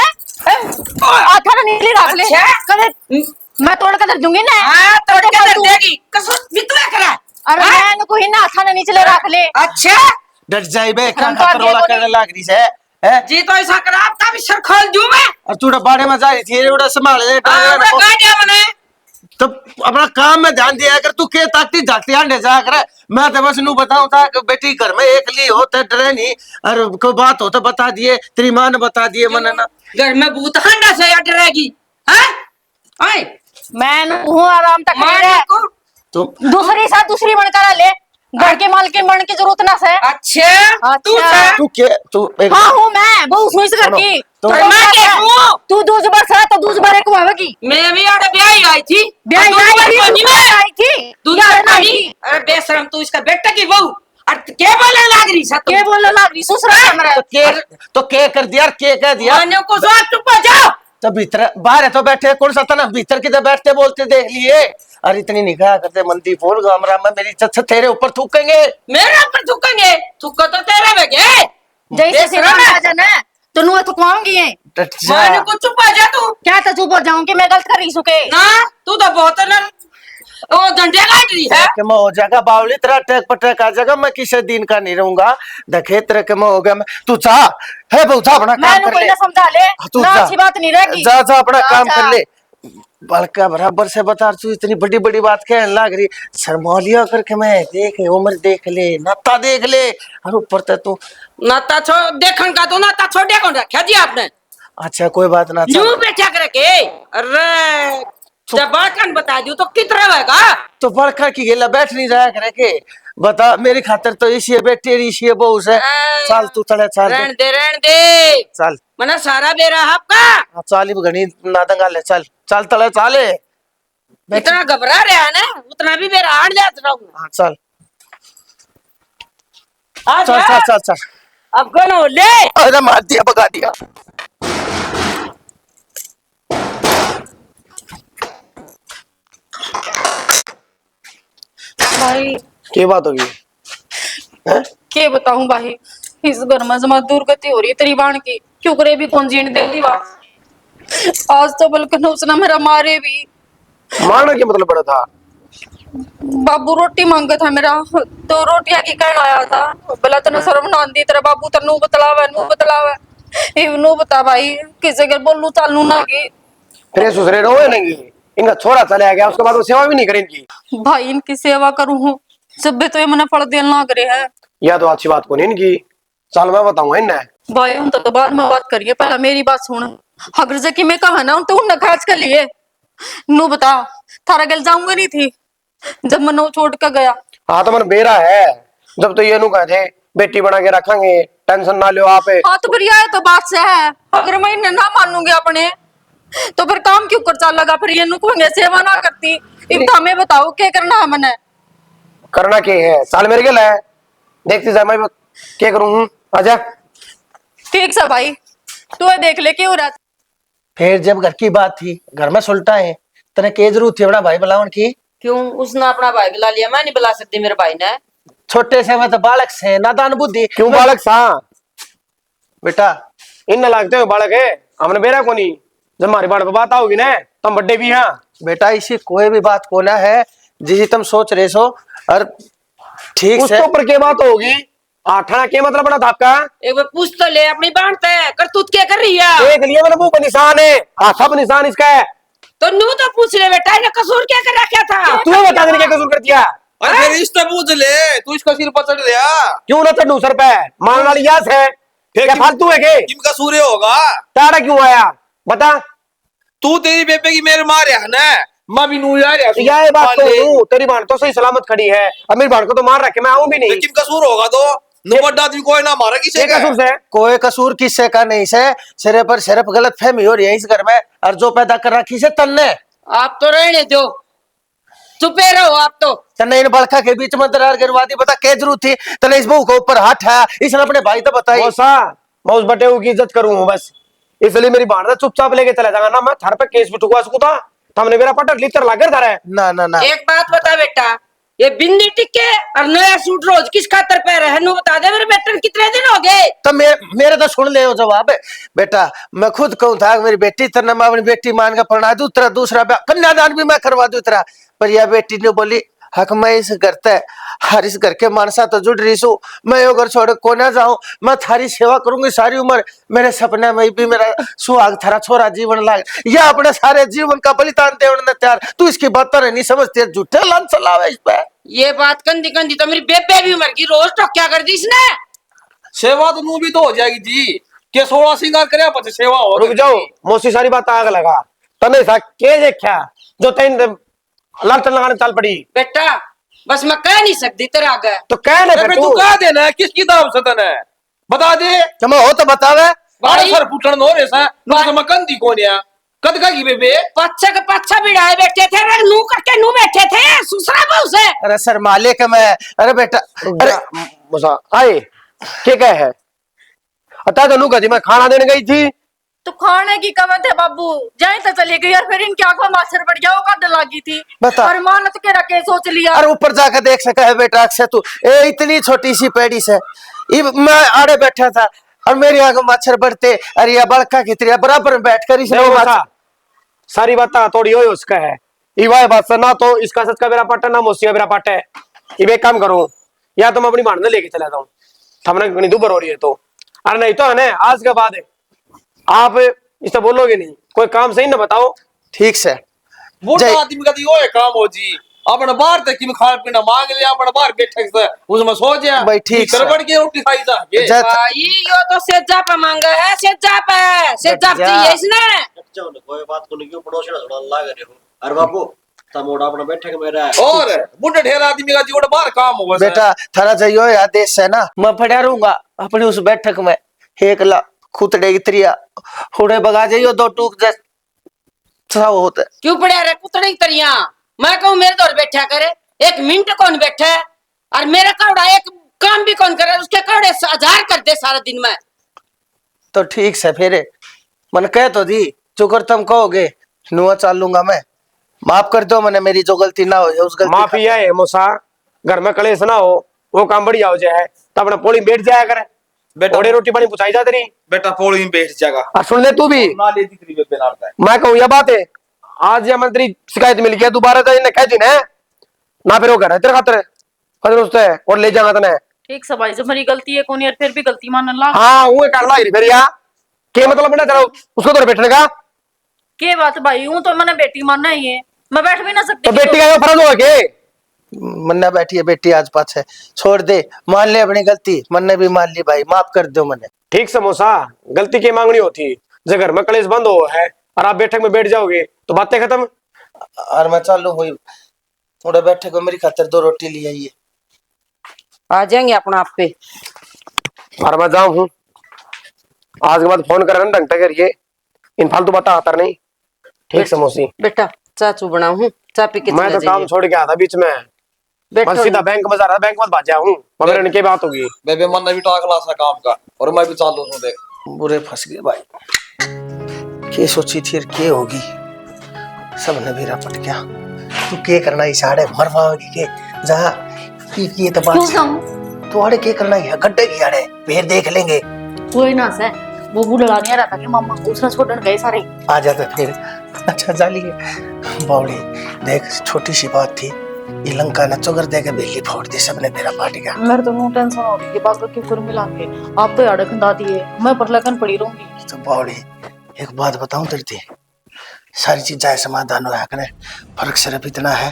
आथा ना नीले रख ले। कदे मैं तोड़ कर दूंगी ना। हां तोड़ के दे देगी कसम बितवा करा। अरे मैं कोई ना आथा ना नीचे रख ले। अच्छा डट जाई बे हम खातर तो रोला आगे करने लग रही है हैं? जी तो ऐसा करा आपका भी सर खोल दूं मैं। और तू बाड़े में जा रही थी उड़ा संभाल ले हां मैं गाड़िया मने तो अपना काम में ध्यान दिया कर तू के ताकती झाकती आंडे जा कर मैं तो बस नू बताऊं था कि बेटी घर में एक ली हो तो डरे नहीं और कोई बात हो तो बता दिए तेरी मां ने बता दिए मने ना घर में भूत हंडा से डरेगी हैं? आए मैं हूँ आराम तक मारने को तुम दूसरी साथ दूसरी बनकर ले, घर के मालकिन बन की जरूरत ना से। अच्छा तू अच्छा। था तू के तू एक हाँ हूँ मैं, बहुत सुई से घर की। तो तो मैं क्या हूँ? तू दूज बार सरा तो दूज बार एक हुआवेगी। मैं भी आड़े ब्याह आई थी ब्याह दूध आई पर थी, पानी दूज में बार आई थी। दूध यार पर पानी। नहीं। अरे बेशरम तू इसका बेटा की बहू और क्या बोलने लग रही सा के बोलने लग रही ससुरा हमरा। तो के कर दिया, के कह दिया। माने को सो चुप हो जाओ। तो भीतर बाहर है तो बैठे कौन सा था ना, भीतर किधर बैठते बोलते देख लिए। अरे इतनी निगाह करते मंदी बोल गामरा में मेरी इज्जत से तेरे ऊपर थूकेंगे। मेरे ऊपर थूकेंगे, थूका तो तेरे में गए। जैसे सिरान आ जाना तो नुआ थुकवाऊंगी ये। डट जा। माने को चुप हो जा तू। क्या तो चुप हो जाऊंगी, मैं गलत कर रही सुके। ना तू तो बहुत ना वो डंडे काट रही है। के मैं हो जाएगा बावली तरह टक पटक आ जाएगा, मैं किसी दिन का नहीं रहूंगा। देखे तेरे के मैं हो गया मैं, तू जा है बहु, जा अपना काम मैंने कर कोई ले। ना समझा ले तू ना, जा। अच्छी बात नहीं रहेगी। जा जा अपना जा, काम जा। कर ले। बड़का बराबर से बता, तू इतनी बड़ी बड़ी बात कहने लग रही। शर्मौलिया करके मैं देख उम्र देख ले, नाता देख ले, और ऊपर से तू। नाता छो देखन का तो नाता छोड़े कौन रखा जी आपने? अच्छा कोई बात ना, चल। यूं बैठा करके अरे जब बाकन बता दियो तो कितना रहेगा? तो बड़का की गेला बैठ नहीं रहा करे के, बता मेरी खातिर तो इसी बैठे इसी बहु से। चल तू चले चल रहन दे चल। मना सारा बेरा आपका। हाँ, चल घनी नादंगा ले, चल चल तले चाले। इतना घबरा रहा है ना, उतना भी बेरा आड़ जाता रहूं। हाँ चल आ चल जा। चल चल चल। अब कौन हो ले? अरे मार दिया, भगा दिया। भाई क्या बात होगी? के बताऊं भाई, इस घर में जमा दुर्गति हो रही है तेरी बाण की। क्यों करे भी कौन जीने दे बात। आज तो बल्कि उसने मेरा मारे भी। मारना क्या मतलब पड़ा था? बाबू रोटी मांगा था मेरा, तो रोटियां की कहना आया था। बोला तने शर्म ना आंदी, तेरा बाबू तनु बतलावे नू बतलावे। इवनु बता भाई, किसी के बोलू चालू ना की। फिर ससुरे रोए नहीं, इनका छोरा चला गया उसके बाद वो सेवा भी नहीं करें इनकी। भाई इनकी सेवा करूं जब भी तो ये मने फल देन लाग रहे है। यह तो अच्छी बात को नहीं इनकी। चल मैं बताऊंगा इन्हें। भाई हम तो बाद में बात करिए, पहला मेरी बात सुन। अगर जकी मैं कहा ना तो उन खास कर लिए नू बता, थारा गल जाऊंगा नहीं थी जब मनो छोड़ कर गया। हाँ तो मन बेरा है, जब तो ये नु कहे थे बेटी बना के रखेंगे, टेंशन ना लो आप। हाँ तो फिर यह तो बात से है, अगर मैं इन्हें ना मानूंगी अपने तो फिर काम क्यों कर चल लगा। फिर ये नु कहेंगे सेवा ना करती। एक तो हमें बताओ क्या करना है मने। करना क्या है, साल मेरे गल है, देखती जा मैं क्या करूँ। आजा ठीक से भाई, तू ये देख ले क्यों रहा। फिर जब घर की बात थी, घर में सुलटा है, तेने के जरूरत थी बड़ा भाई बुलावन की? क्यों उसने अपना भाई बुला लिया, मैं नहीं बुला सकती मेरे भाई ने। छोटे से में तो बालक से नादान बुद्धि। क्यों बालक सा बेटा, इन लागते हो बालक है, हमने बेरा को नहीं। जब हमारी बात बात आओगी ना तो हम बड्डे भी हैं। बेटा इसी कोई भी बात को ना है जिसे तुम सोच रहे सो, और ठीक उसके से ऊपर क्या बात होगी? आठाना क्या मतलब बड़ा था आपका? एक बार पूछ तो ले अपनी बांटते है करतूत क्या कर रही है? देख लिया मैंने, मुंह पर निशान है, हाथा पर निशान इसका है। तो नू तो पूछ ले बेटा, ये कसूर क्या कर रखा था? तू बता देने क्या कसूर कर दिया? अरे फिर इससे पूछ ले, तू इसका सिर पर चढ़ दिया। क्यों ना चढ़ू सर पे? मान वाली यास है फिर क्या फालतू है के? किम का सूर्य होगा? तारा क्यों आया बता? तू तेरी बेबे की मेरे मार है ना, मैं भी नू यार यह बात तो हूँ, तेरी बहन तो सही सलामत खड़ी है, अब मेरी बहन को तो मार रखे, मैं आऊं भी नहीं। किम कसूर होगा तो नंबर आदमी कोई ना मारा किसी ये का। कसूर से कोई कसूर किससे का नहीं से, सिरे पर सिर्फ गलत फहमी हो रही है इस घर में, और जो पैदा कर रखी से तन्ने। आप तो रहने दो, चुपे रहो आप तो। तन्ने इन बड़का के बीच में दरार गिरवादी, बता क्या जरूरत थी? तने इस बहू के ऊपर हाथ है, इसने अपने भाई तो बताई। मौसा, मैं उस बटे की इज्जत करूँ बस, इसलिए मेरी बहन ने चुपचाप लेके चला जाएगा ना, मैं थार पे केस भी ठुकवा सकूं था। हमने मेरा पटक लिटर लाकर धरा है। ना ना ना, एक बात बता बेटा, ये बिंदी टिक्के और नया सूट रोज किस खातर पहन रहे हैं? नू बता दे मेरे बेटे, कितने दिन हो गए? तो मेरे तो सुन ले वो जवाब है। बेटा मैं खुद कहूँ था मेरी बेटी तरह मैं अपनी बेटी मान के पढ़ा दूं, तेरा दूसरा कन्यादान भी मैं करवा दूं तेरा, पर यह बेटी ने बोली हक मैं इस घर ते हर इस घर के मानसा तो जुड़ रही सू, मैं यो घर छोड़ को ना जाऊं, मैं थारी सेवा करूंगी सारी उम्र। मेरे सपने में भी मेरा सुहाग थारा छोरा जीवन लाग, या अपने सारे जीवन का बलिदान देने तैयार। तू इसकी बात तो नहीं समझती, झूठे लन चलावे इस पे। ये बात कंदी कंदी तो मेरी बेबे भी मर गई, रोज तो क्या कर दी इसने? सेवा तो नू भी तो हो जाएगी जी, के 16 श्रृंगार करे पछ सेवा हो। रुक जाओ, मौसी सारी बात आग लगा, तने सा के देखा जो तेन लालटन लगाने चल पड़ी। बेटा बस मैं कह नहीं सकती तेरे आगे। तो कह ना बे तू तू कह देना किसकी दाम सदन है बता दे। तो मैं हो तो बतावे। बारे सर फुटन नो रे सा नु तो मकन दी कोन या कद का की बेबे पच्छा के पच्छा बिड़ाए बैठे थे रे नू करके नू बैठे थे सुसरा बहु से। अरे सर मालिक है मैं। अरे बेटा अरे मुसा आए के कह है अता तो नु कह मैं खाना देने गई थी। तो खाने की कमर थे बाबू जाए तो चली गई और फिर इनकी आंखों में माछर पड़ गया वो कद लगी थी। बता। और मानत के रखे सोच लिया। अरे ऊपर जाकर देख सका है बेटा अक्सर तू ए इतनी छोटी सी पेड़ी से मैं आड़े बैठा था और मेरी आंखों में मच्छर बढ़ते। अरे ये बड़का खितरिया बराबर में बैठकर इसने सारी बात थोड़ी हो उसका है इवा बात से ना तो इसका सच का मेरा पट्टा ना मोसी का मेरा पट्टा है। ये एक काम करूं या तो मैं अपनी भाड़ने लेके चला जाऊं हमने घनी दुबर हो रही है तो। अरे नहीं तो है ना आज के बाद आप इससे बोलोगे नहीं कोई काम सही ना बताओ। ठीक से बूढ़ा आदमी का दियो है काम हो जी अपन बाहर तक की खाना पीना मांग लिया अपन बाहर बैठे से उसमें सो जा भाई ठीक से गड़बड़ के रोटी खाई जा के भाई यो तो सेजा पे मांगा है सेजा चाहिए इसने। अच्छा कोई बात को नहीं क्यों पड़ोसी ना थोड़ा लाग रहे हो। अरे बाबू तमोड़ा अपना बैठे के मेरा और बूढ़े ढेर आदमी का जीवन बाहर काम हो बेटा थारा चाहिए यार देश से ना मैं पड़ा रहूंगा अपनी उस बैठक में एक ला खुतड़े की त्रिया हुड़े बगा जाइयो दो टूक जैसा होता है। क्यों पड़े रे कुतड़ी तरिया मैं कहूँ मेरे दौर बैठा करे 1 मिनट कौन बैठा है और मेरा कौड़ा एक काम भी कौन करे उसके कौड़े 1000 कर दे सारा दिन में। तो ठीक से फिर मन कह तो दी जो कर तुम कहोगे नुआ चाल लूंगा मैं। माफ कर दो मैंने मेरी जो गलती ना हो उस गलती माफी है मोसा घर में कलेश ना हो वो काम बढ़िया हो जाए तो अपना पोली बैठ जाया करे बेटा थोड़ी रोटी पानी पुछाई जाती रही बेटा पोड़ी में बैठ जाएगा और सुन ले तू भी ना ले दिखरी बेबे नारदा मैं कहूँ यह बात है आज यह मंत्री शिकायत मिल गया दोबारा तो इन्हें कह दी ना फिर वो घर है तेरे खातर खतर उससे और ले जाना तने। ठीक से भाई जब मेरी गलती है कौन यार फिर भी गलती मान ला। हाँ वो कर ला फिर यार के मतलब बना तेरा उसको तो बैठने का के बात भाई हूँ तो मैंने बेटी मानना ही है मैं बैठ भी ना सकती। तो बेटी का फर्ज हो के मन्ना बैठी है बेटी आज पास है छोड़ दे मान ले अपनी गलती मन्ने भी मान ली भाई माफ कर दो मैंने। ठीक समोसा गलती की मांगनी होती जब घर में कलेश बंद हो है और आप बैठक में बैठ जाओगे तो बातें खत्म। और मैं चालू हुई थोड़ा बैठे को मेरी खातर 2 रोटी ले आइए आ जाएंगे अपना आप पे। और मैं जाऊं हूँ आज के बाद फोन कर ढंग से करिए इन फालतू बात आता नहीं। ठीक समोसी बेटा चाचू बनाऊ हूँ चा पी के मैं तो काम छोड़ के आता बीच में मैं सीधा बैंक में जा रहा बैंक में भाग जाऊं मगर इनकी बात होगी बेबे मन भी टाकला सा काम का और मैं भी चालू हूं देख बुरे फंस गए भाई के सोची थी के होगी सब ने मेरा पट गया। तू के करना इशारे मरवाओगी के जहां की तो बात तू आड़े के करना है गड्ढे की आड़े फिर देख लेंगे कोई ना से वो बूढ़ा नहीं रहा था कि मामा उसने छोड़न गए सारे आ जाते फिर। अच्छा जाली बावड़ी देख छोटी सी बात थी ये लंका ने चुगर दे के बिजली फोड़ दी सबने मेरा पार्टी का। मेरे तो नो टेंशन हो रही है बाबा के फिर मिलांगे आप तो अड़क दादी है मैं पर लगन पड़ी रहूंगी। तो बावड़ी एक बात बताऊं तेरे सारी चीजें समाधान होया करे फर्क सिर्फ इतना है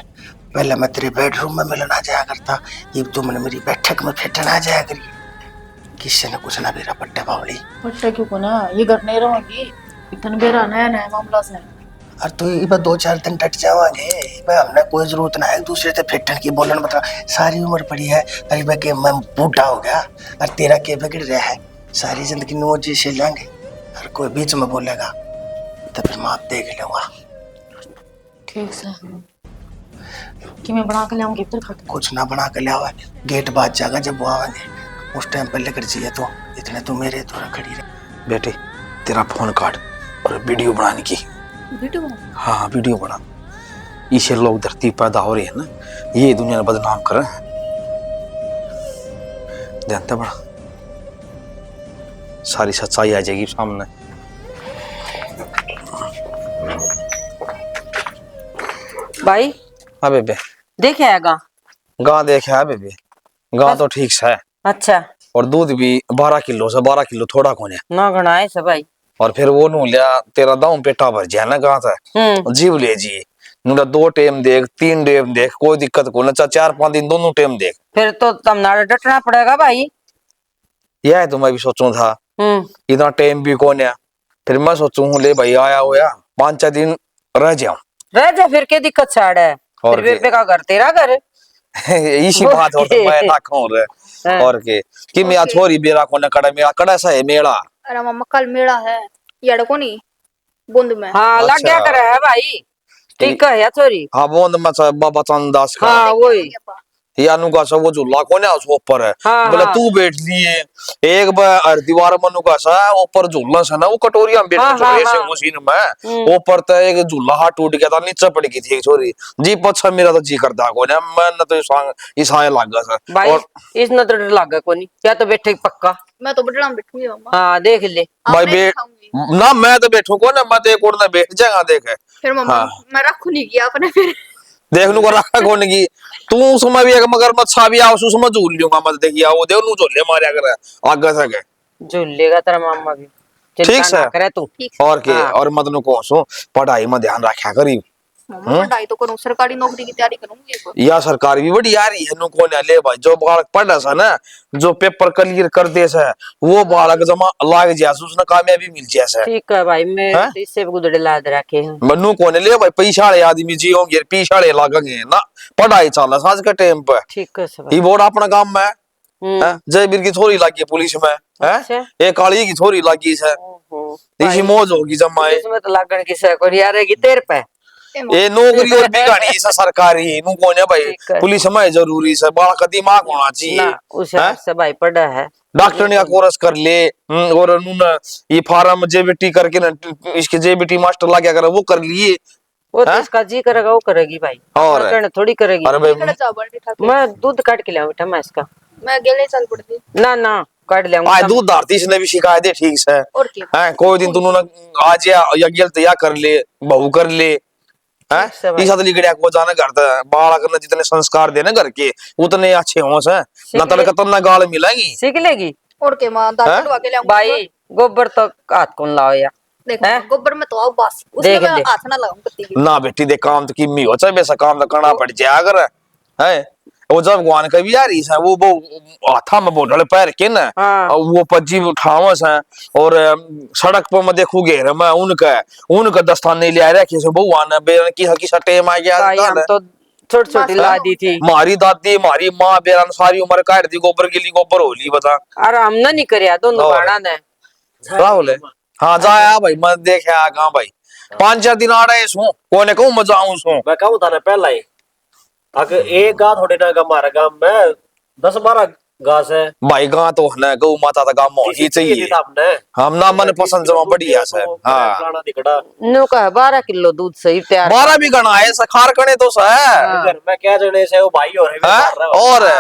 पहले मैं तेरे बेडरूम में मिलना जाया करता ये तुमने मेरी बैठक में फिटना जाया करी किसी ने कुछ ना मेरा पट्टे बावड़ी पट्टे क्यों को ना ये घर नहीं रहूंगी इतने बेरा नया नया मामला से और तू ये 2-4 दिन टट जावांगे हमने कोई जरूरत ना है एक दूसरे से फिटन की बोलन बता सारी उम्र पड़ी है अरे के मैं बूढ़ा हो गया और तेरा के बिगड़ रहा है सारी जिंदगी नो जी से लेंगे और कोई बीच में बोलेगा तो फिर मैं देख लूंगा। ठीक से कि मैं बना के लाऊंगी फिर खाते कुछ ना बना कर लिया गेट बाज जाएगा जब वो आवेंगे उस टाइम पर लेकर चाहिए तो इतने तो मेरे तो खड़ी रहे। बेटे तेरा फोन काट और वीडियो बनाने की वीडियो हाँ वीडियो बना इसे लोग धरती पैदा हो रही है ना ये दुनिया ने बदनाम कर जानते बड़ा सारी सच्चाई आ जाएगी सामने। भाई हाँ बेबे देखे आएगा गाँ देखे है बेबे गाँ तो ठीक है अच्छा और दूध भी 12 किलो से 12 किलो थोड़ा कौन है ना घना है सब भाई और फिर वो नू लिया तेरा दाऊ पेटा भर जाए ना गाँ था जीव ले जी नूरा 2 टाइम देख 3 टाइम देख कोई दिक्कत को ना 4-5 दिन दोनों टाइम देख फिर तो तमनाडा डटना पड़ेगा भाई। यह तो मैं भी सोचूं था इतना टाइम भी कौन है फिर मैं सोचूं ले भाई आया होया 5-4 दिन रह जाऊं रह जा फिर के दिक्कत छाड़ है, और तेरे बेबे का घर तेरा घर। इसी बात और तो मैं ना कहूं रे और के कि मैं छोरी बेरा को न कड़ा मेरा कड़ा सा है मेला। अरे मम्मा कल मेला है यार को नहीं बूंद में। हाँ लग अच्छा। गया कर है भाई, ठीक है या छोरी। हाँ बोंद मत बाबा चंदास का हाँ वही या नुका सा वो झूला कोने उस ऊपर है हाँ, बोले हाँ। तू बैठ लिए एक बार दीवार में नुका सा ऊपर झूला सा ना वो कटोरिया में बैठ हाँ, के हाँ, रेसिंग हाँ। मशीन में ऊपर तो एक झूला हाथ टूट गया था नीचे पड़ गई थी एक छोरी जी पछा मेरा तो जी करता को ना मैं न तो ईसाए लग गया सा भाई और इस नजर लगा कोनी या तो बैठे पक्का। मैं तो बटड़ा में बैठूंगी मम्मा। हाँ देख ले भाई आपने बैठ दिखाऊंगी। ना मैं तो बैठू को ना मैं तो एक और ना बैठ जाएगा देखे फिर मम्मा हाँ। मैं रखू नहीं किया अपने फिर देख लू को रखा कौन की तू उसमें भी एक मगर मत छा भी आओ उसमें झूल लूंगा मत देखिया वो देव नू झोले मारया करे आगे से के झूलेगा तेरा मामा भी, चिंता ठीक से ना करे तू। और के हाँ। और मत नु कोसो पढ़ाई में ध्यान रखा करी मम्मा पढ़ाई तो करूं सरकारी नौकरी की तैयारी करूंगी एक या सरकारी भी बड़ी आ रही है नु कोने ले भाई जो बालक पढ़ा सा ना जो पेपर क्लियर कर दे से वो बालक जमा लाग जा उसने कामयाबी मिल जा से ठीक है भाई मैं हैं? तो इससे भी गुदड़े लाद रखे हैं। मनु कोने ले भाई पैसा वाले आदमी जी होंगे पैसा वाले लागेंगे ना पढ़ाई चल आज के टाइम पे ठीक है सब। ये बोर्ड अपना काम में हैं? जयवीर की छोरी लगी पुलिस में है अच्छा। एक काली की छोरी लगी है इसी मौज होगी जमाए इसमें तो लागण की से कोई यारेगी तेरे पे। ये नौकरी और बिगाड़ी से सरकारी नु कोने भाई ठीक है। पुलिस में जरूरी है बाल का दिमाग होना चाहिए ना उस हिसाब से भाई पढ़ा है। डॉक्टर ने कोर्स कर ले और नुन ये फार्म जेबीटी करके ना इसके जेबीटी मास्टर ला क्या करे वो कर लिए वो तो हैं? इसका जी करेगा वो करेगी भाई, और करने थोड़ी करेगी। अरे भाई चावल ठाकुर मैं दूध काट के लाऊं बेटा मैं इसका। मैं गेले चल पड़ती ना ना काट ले आज दूध धारती इसने भी शिकायत है ठीक से और क्या हैं कोई दिन तुम आज या गेल या कर ले बहू कर ले हैं ठीक से भाई। इसा तो लिगड़िया को जाना करता है बालक ने जितने संस्कार देने घर के उतने अच्छे हों से न तड़क ना गाल मिलेगी सीख लेगी और के मां दाल हैं? कटवा के लाऊंगी भाई। गोबर तो हाथ कौन लाओ या देखो हैं? गोबर में तो आओ बस उसमें देख मैं ले। हाथ ना लगाऊं कत्ती की ना बेटी दे काम तो किमी हो चाहे वैसा काम तो करना पड़ जाया कर है वो जब भगवान का भी आ रही है वो हाथा में बोतल पैर के ना हाँ। और वो पज्जी उठावस है और सड़क पर मैं देखू घेर मैं उनका दस्ताने ले आया रखे से भगवान बेरन की हकी टेम आ गया भाई हम तो छोटी छोटी ला दी थी। मारी दादी मारी माँ बेरन सारी उम्र काट दी गोबर गिली गोबर होली बता अरे हमने नहीं करिया दोनों और। भाड़ा ने। राहुल हाँ जाया भाई मैं देखे आ कहा भाई 5-4 दिन आ रहे सो कोने कहूँ मजा आऊं सो मैं कहूँ था ना पहला ही अगर एक गांव थोड़े ना हमारे गांव में 10-12 घास है भाई गाँ तो है गौ माता का गाँव ही चाहिए आपने हम ना मन पसंद जमा बढ़िया से हाँ पुराना दिखड़ा नु का 12 किलो दूध सही तैयार। 12 भी गना है सखार कने तो सा है घर में क्या जने से वो भाई और हैं? और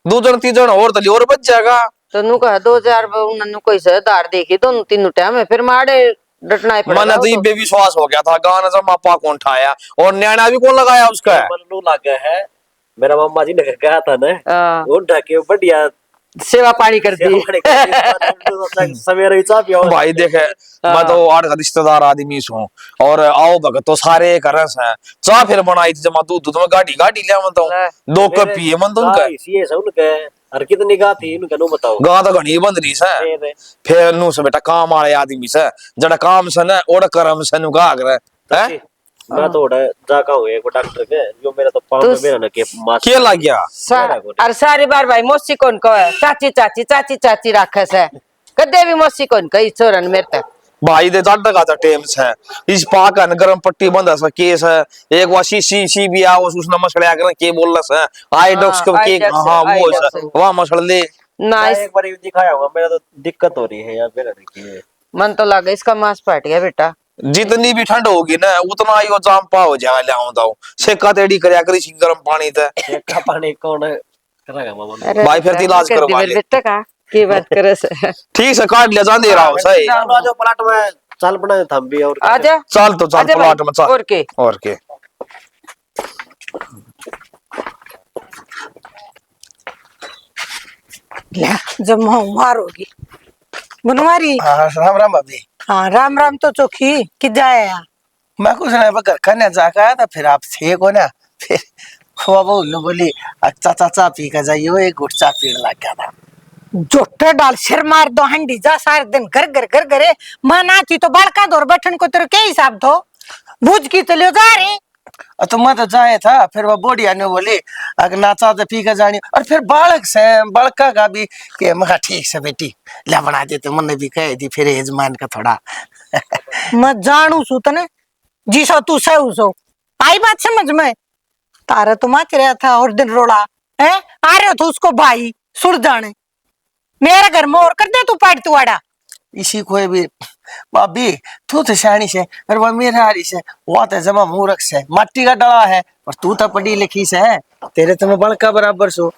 दूजन तीजन और तली और बच जाएगा तो नु का 2000 उन्होंने कोई से धार देखी दोनों तीनों टाइम में फिर मारे डटना ही पड़ेगा। मन तो ये बेविश्वास हो गया था गाना जब पापा कौन उठाया और नैना भी कौन लगाया उसका मल्लू लगा है मेरा मामा जी ने कहा था ना हाँ, वो ढके बढ़िया सेवा पानी कर दी। सवेरे ही चाह पियो भाई देखे मैं तो 8 रिश्तेदार आदमी हूँ और आओ भगत तो सारे करन से चाह फिर बनाई थी जमा दूध में गाड़ी गाड़ी लिया मन तो 2 कप पिए मन तो उनका ये सब उनके और कितनी गा थी उनका नो बताओ गा तो घनी बंद नहीं से फिर फिर नु से बेटा काम वाले आदमी से जड़ा काम से ना ओड़ करम से नु गा करे हैं मैं तो ओड़ा जाका हुए एक डॉक्टर के जो मेरा तो पाँव में मेरा ना के मास के लग गया और सारी बार भाई मौसी कौन कहे चाची चाची चाची चाची राखे से कदे भी मौसी कौन कही छोरन मेरे तक भाई दे जाट का था टेम्स है इस पाक है गरम पट्टी बंद है केस है एक वाशी सी भी आओ उसने मसले कर के बोल रहा है आई डॉक्स के हां वो है वहां मसले नाइस। एक बार दिखाया हुआ मेरा तो दिक्कत हो रही है यार मेरा देखिए मन तो लगा इसका मांस फट गया बेटा। जितनी भी ठंड होगी ना उतना ही वो जाम पा हो जाएगा ले आऊं तो सेका तेड़ी करया करी गरम पानी ते का पानी कौन करेगा मामा अरे भाई फिर तो इलाज कर दी करवा मेरे ले बेटा का की बात करे से। ठीक से काट ले जा दे रहा हूं सही चलो जो प्लाट में चल बना थम भी और आजा चल तो चल आजा भाई, प्लाट में चल और के जब मार होगी बनवारी। हाँ राम राम भाभी हाँ राम राम तो चोखी कि जाया मैं कुछ नहीं घर खाने जाकर आया था फिर आप थे को ना फिर हुआ बोल बोली अच्छा चाचा पी कर जाइए एक गुट चा पीड़ लग गया था जोटे डाल सिर मार दो हंडी जा सारे दिन घर घर घर घरे माँ नाची तो बालका दौर बैठन को तेरे क्या हिसाब दो भूज की चलियो जा रही और तो मैं तो जाए था, फिर वो बोडिया ने बोली अगर नाचा तो पी के जानी, और फिर बालक से बड़का का भी के मगा ठीक से बेटी ला बना देते, मैंने भी कह दी फिर यजमान का थोड़ा। मैं जानू सू तने जिसो तू सह सो आई बात समझ में। तारा तो मच रहा था और दिन रोड़ा है आ रहे हो तो उसको भाई सुर जाने मेरे घर में और कर दे तू पाट तुआड़ा। इसी को भी भाभी तू तो शानी से और वो मेरा हारी से, वो तो जमा मूर्ख से मट्टी का डला है, और तू तो पढ़ी लिखी से है, तेरे तो मैं बड़का बराबर सो।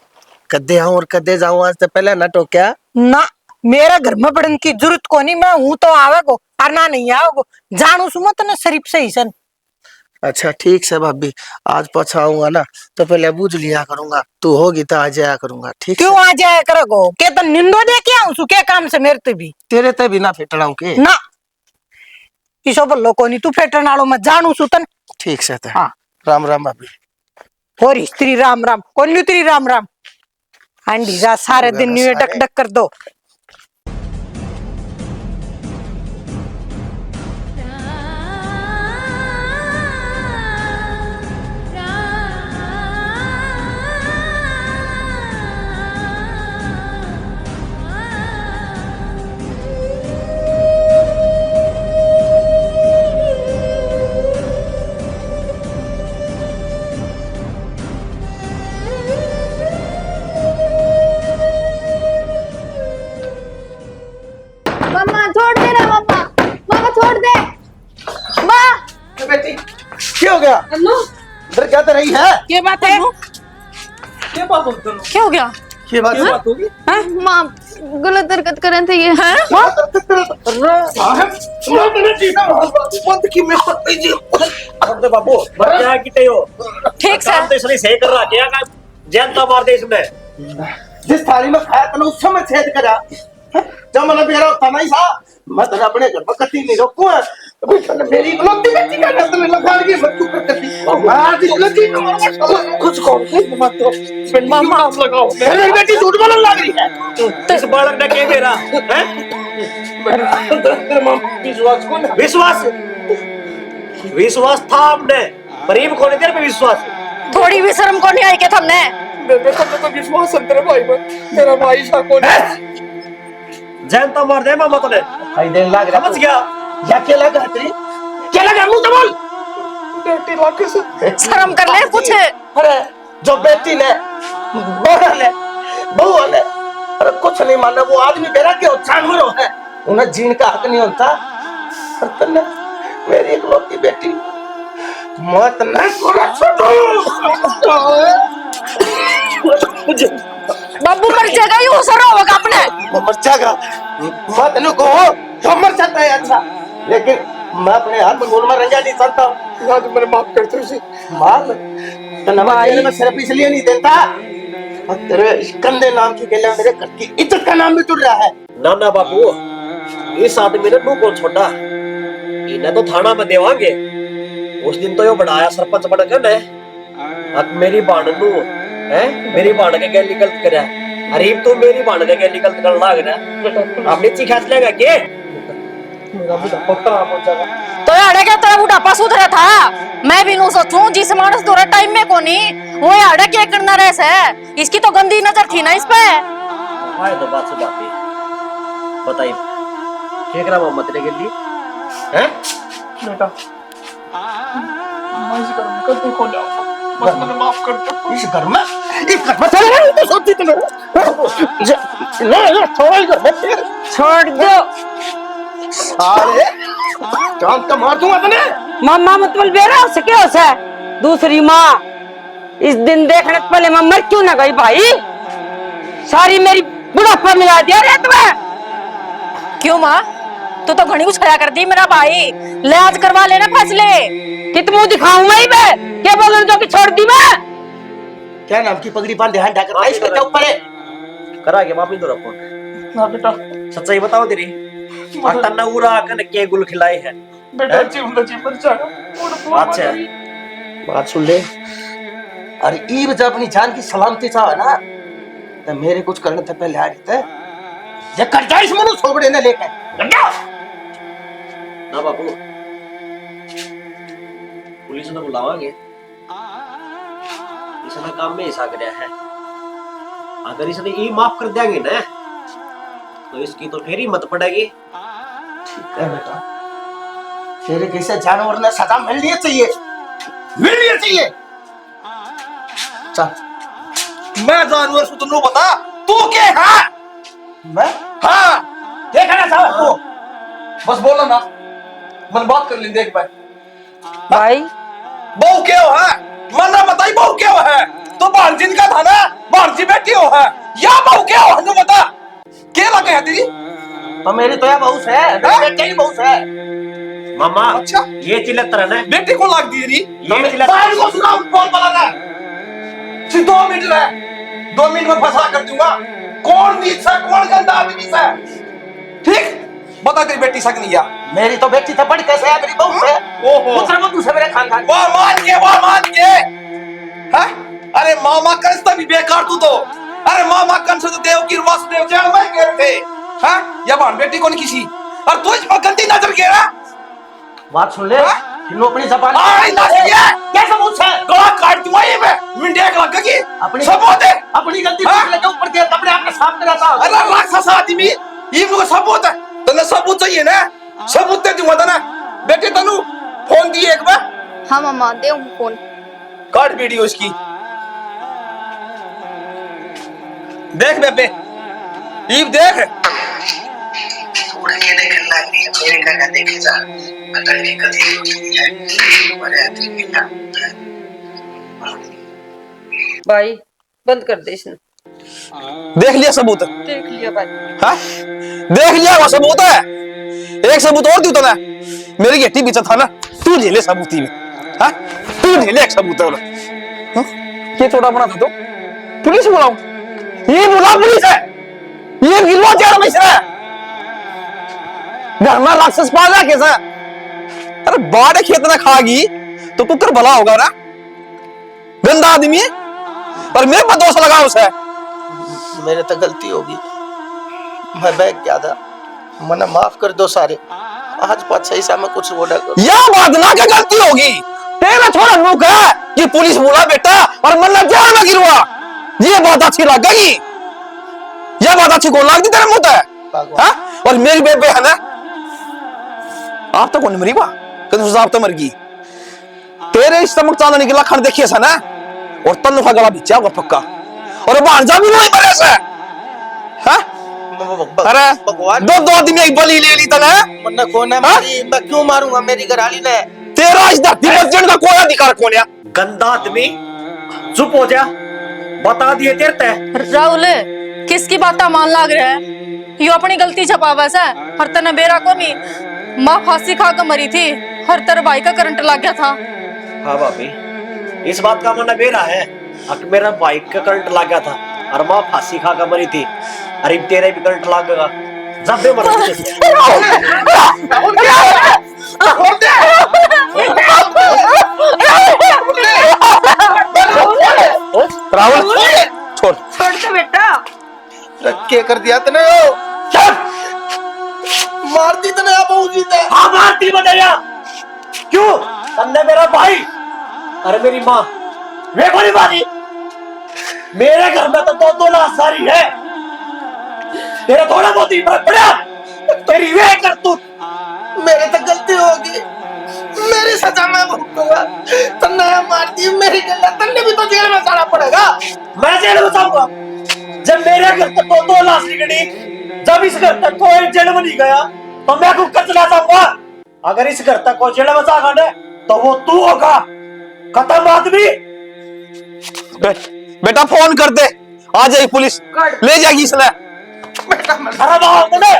कदे आऊं और कदे जाऊं, आज तो पहले ना टोक्या ना मेरा घर में पड़न की जरूरत को नहीं, मैं हूं तो आवेगो और ना नहीं आवेगो जानू सू मत ना शरीफ से ही सन। अच्छा ठीक से भाभी, आज पछाऊंगा ना तो पहले बूझ लिया करूंगा, तू होगी तो आ जाया करूंगा, ठीक क्यों से? आ जाया करोगो के तो निंदो दे के आऊं सू के काम से मेरे ते भी तेरे ते भी ना फेटड़ाऊं के? ना इसो बोलो को नहीं तू फेटन आलो मैं जानू सू तन। ठीक से ते। हाँ राम राम भाभी। और स्त्री राम राम कौन तेरी राम राम हांडी जा सारे दिन न्यू डक डक कर दो। मम्मा छोड़ दे ना मम्मा, मम्मा छोड़ दे माँ। बेटी क्या हो गया? इधर क्या तो रही है? क्या बात है? क्या हो गया? क्या बात होगी? माँ गलत हरकत कर रहे थे ये हैं? मत की मैं पत्ती जी अरे बाबू क्या किते हो? ठीक से काम तो इसने सही कर रहा क्या? जनता मार दे इसने। जिस थाली में खाया था ना उस समय छेद करा, जब मैंने बेरा होता नहीं सा, मैं तो अपने घर में कती नहीं रोकू है, मेरी इकलौती बेटी का नस्ल में लगा के बच्चों कर कती आज इकलौती कुछ कौन मत तो मामा आप लगाओ, मेरी बेटी झूठ बोलने लग रही है। इस बालक ने क्या मेरा हैं? विश्वास कौन? विश्वास विश्वास था हमने, प्रेम को नहीं तेरे पे विश्वास। थोड़ी भी शर्म को नहीं आई क्या तुमने? मेरे को विश्वास है तेरे भाई पर, तेरा भाई सा कौन है? जनता मार दे मामा तूने। भाई देन लग रहा समझ गया? या क्या लगा तेरी? क्या लगा मुंह तो बोल। बेटी लाके से शर्म कर ले कुछ। अरे जो बेटी ने बहन ने बहू ने अरे कुछ नहीं माना, वो आदमी बेरा के जानवर है, उन्हें जीने का हक नहीं होता। और तन्ने मेरी इकलौती बेटी मत न छोड़ो। बाबू मर जाएगा ये असर होगा अपने। वो मर जाएगा मत न कहो, जो मर जाता है अच्छा, लेकिन मैं अपने हाथ में गोल में रंगा नहीं सकता। आज मैंने माफ कर दो उसे, माफ तो नमाज में सिर्फ इसलिए नहीं देता, और तेरे इस कंधे नाम की गले मेरे घर की इज्जत का नाम भी टूट रहा है। ना ना बाबू, इस आदमी ने मुंह कौन छोड़ा? इन्हें तो थाना में देवांगे। उस दिन तो यो बढ़ाया सरपंच बनकर ने, अब मेरी बाण नू है, मेरी बाण के गैली गलत करे। अरे तू मेरी बाण के गैली गलत कर लाग रहा, अब नीची खींच लेगा के? मेरा बुढ़ा पक्का हो जाएगा। तो यार क्या तेरा बुढ़ापा सुधरा था? मैं भी नो सोचूं जिस मानस तोरा टाइम में कोनी वो यार क्या करना रहे से, इसकी तो गंदी नजर थी ना इस पे। हाय तो बात से बात है, बताइए क्या करा मोहम्मद ने गैली हैं? बेटा मैं इस घर में कभी खो जाऊंगा, बस मुझे माफ कर दो। इस घर में चले गए तो सोचती तुम ना छोड़ इस घर में, छोड़ दो साले जान का मार दूंगा तने। मम्मा मतलब बेरा हो सके हो से दूसरी माँ इस दिन देखने से पहले मैं मर क्यों ना गई भाई, सारी मेरी बुढ़ापा मिला दिया रे तुम्हें। क्यों माँ तू तो घनी उछाया कर दी मेरा भाई, ले आज करवा लेना फैसले। कित मुंह दिखाऊं मैं बे क्या बोल रही कि छोड़ दी मैं? क्या नाम की पगड़ी बांधे हाथ ढाकर आइस के ऊपर है करा के माफी दो रखो ना बेटा। सच्चाई बताओ तेरी अटन उरा कन के गुल खिलाए है बेटा जीवन जी मर जाएगा। अच्छा बात सुन ले, अरे ईब जब अपनी जान की सलामती चाहे ना तो मेरे कुछ करने से पहले आ जाते ये कर जाए इस मनु सोबड़े ने लेके गड्ढा ना बाबू पुलिस ने बुलावांगे। इसने काम में हिस्सा कराया है। अगर इसने ये माफ कर देंगे ना तो इसकी तो फिर हिम्मत पड़ेगी। ठीक है बेटा, तेरे कैसे जानवर ने सजा मिलनी चाहिए, मिलनी चाहिए। चल मैं जानवर से तुमको बता तू क्या है? मैं हाँ क्या कहना चाह तू? बस बोलो ना, मन बात कर लेंगे एक बार। भाई बहू क्या है? मना बताई बहू क्या है? तो भांजिन का था ना, भांजी बेटी हो है या बहू क्या हो? हमें बता क्या लगे है तेरी? तो मेरी तो यह बहू है, मेरे बेटे की बहू है। मामा अच्छा। ये चिल्लत रहा ना, बेटी को लाग दी तेरी? ये चिल्लत सारी को सुनाओ कौन बोला था? सिर्फ 2 मिनट रहे, 2 मिनट में फंसा कर दूंगा। कौन नीच है, कौन गंदा आदमी है? ठीक बता तेरी बेटी सक नहीं है? मेरी तो बेटी तो बड़ी कैसे है, मेरी बहू है। ओहो पुत्र को दूसरे मेरे खानदान। वाह मान के हाँ? अरे मामा कंस भी बेकार तू तो। अरे मामा कंस तो देव की वासुदेव जेल में गए थे हाँ? या बाण बेटी कौन किसी और तू इस पर गंदी नजर गिरा। बात सुन ले, इन अपनी जबान आई नसिया क्या सबूत है? गला काट दूंगा ये मैं मिंडेक लगेगी अपनी सबूत है। अपनी गलती हाँ? के ऊपर के अपने आप के सामने रहता हो। अरे राक्षस आदमी ये मुझे सबूत है, तने सबूत चाहिए ना, सबूत दे दूंगा तने। बेटे तनु फोन दिए एक बार। हाँ मामा दे फोन। काट वीडियो इसकी देख बेबे, ये देख उड़ के देखने लगी है, मेरे का देखे जा अटल की कथी होती है हमारे आदमी की ना। भाई बंद कर दे इसने। देख लिया सबूत? देख लिया भाई। हाँ? देख लिया वो सबूत है। एक सबूत और दियो तने, मेरी गेटी पीछे था ना, तू ले ले सबूती में हाँ? तू ले ले एक सबूत है हाँ? ये छोटा बना था तो पुलिस बुलाऊं? ये बुला पुलिस है, ये गिरवा चार में है घर में राक्षस पाल रहा कैसा? अरे बाड़े खेत में खागी तो कुकर भला होगा ना, गंदा आदमी है और मेरे पर दोष लगा उसे। मेरे तो गलती होगी, मैं बैग गया था, मना माफ कर दो सारे। आज पाछा ऐसा मैं कुछ बोला करो। यह बात ना क्या गलती होगी? तेरा छोड़ा मुख है कि पुलिस बुला बेटा और मल्ला जेल में गिरवा, ये बात अच्छी लगेगी? यह बात अच्छी कौन लगती तेरे मुंह पे हाँ? और मेरी बेबे है ना, आप तो कौन मरी बा कद आप तो मर गई। तेरे इस चमक चांदा निकला खड़ देखिए सा ना, और तन्नू का गला बिचा होगा पक्का, और भांजा भी नहीं मरे से हाँ? अरे भगवान 2 आदमी एक बलि ले ली तने, मन्ना कौन है मारी, मैं क्यों मारूंगा? मेरी घरवाली ने। तेरा इस धरती पर जन का कोई अधिकार कौन है? गंदा आदमी चुप हो जा, बता दिए तेरे ते। राहुल किसकी बात मान लाग रहा है? यो अपनी गलती छपावा से हर तना बेरा को नहीं, माँ फांसी खा कर मरी थी, हर तरह भाई का करंट लग गया था। हाँ भाभी, इस बात का मानना मेरा है, अक मेरा बाइक का करंट लग गया था और माँ फांसी खा कर मरी थी। अरे तेरे भी करंट लगेगा जब भी मर राहुल छोड़ छोड़ दे बेटा। क्या कर दिया तने? मार दी तने आप बहू जी ने। हाँ मारती बताया क्यों? तन्ने मेरा भाई अरे मेरी माँ वे कोई मारी, मेरे घर में तो 2 लाख सारी है, तेरा थोड़ा बहुत ही फर्क पड़ा। तेरी वे कर तू मेरे तो गलती होगी, मेरी सजा मैं भुगतूंगा। तन्ने मार दी मेरी गलत, तन्ने भी तो जेल में जाना पड़ेगा। मैं जेल में जाऊंगा जब मेरे घर तक 2 लाख निकली, जब इस घर तक कोई जेल में नहीं गया तो मैं कुकर चला जाऊंगा। अगर इस घर तक कोई जेल में जाएगा ना तो वो तू होगा, खत्म आदमी। बेटा फोन कर दे, आ जाएगी पुलिस ले जाएगी इसने। खराब आओ ने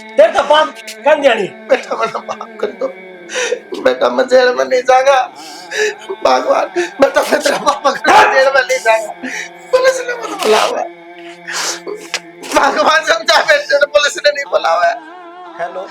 तेरे तो बात कर दियानी। बेटा मना माफ कर दो, बेटा मैं जेल में नहीं जाऊंगा। भगवान बेटा मैं तेरा पापा को जेल में नहीं जाऊंगा, पुलिस ने मुझे बुलावा। भगवान समझा, बेटे ने पुलिस ने नहीं बुलावा। हेलो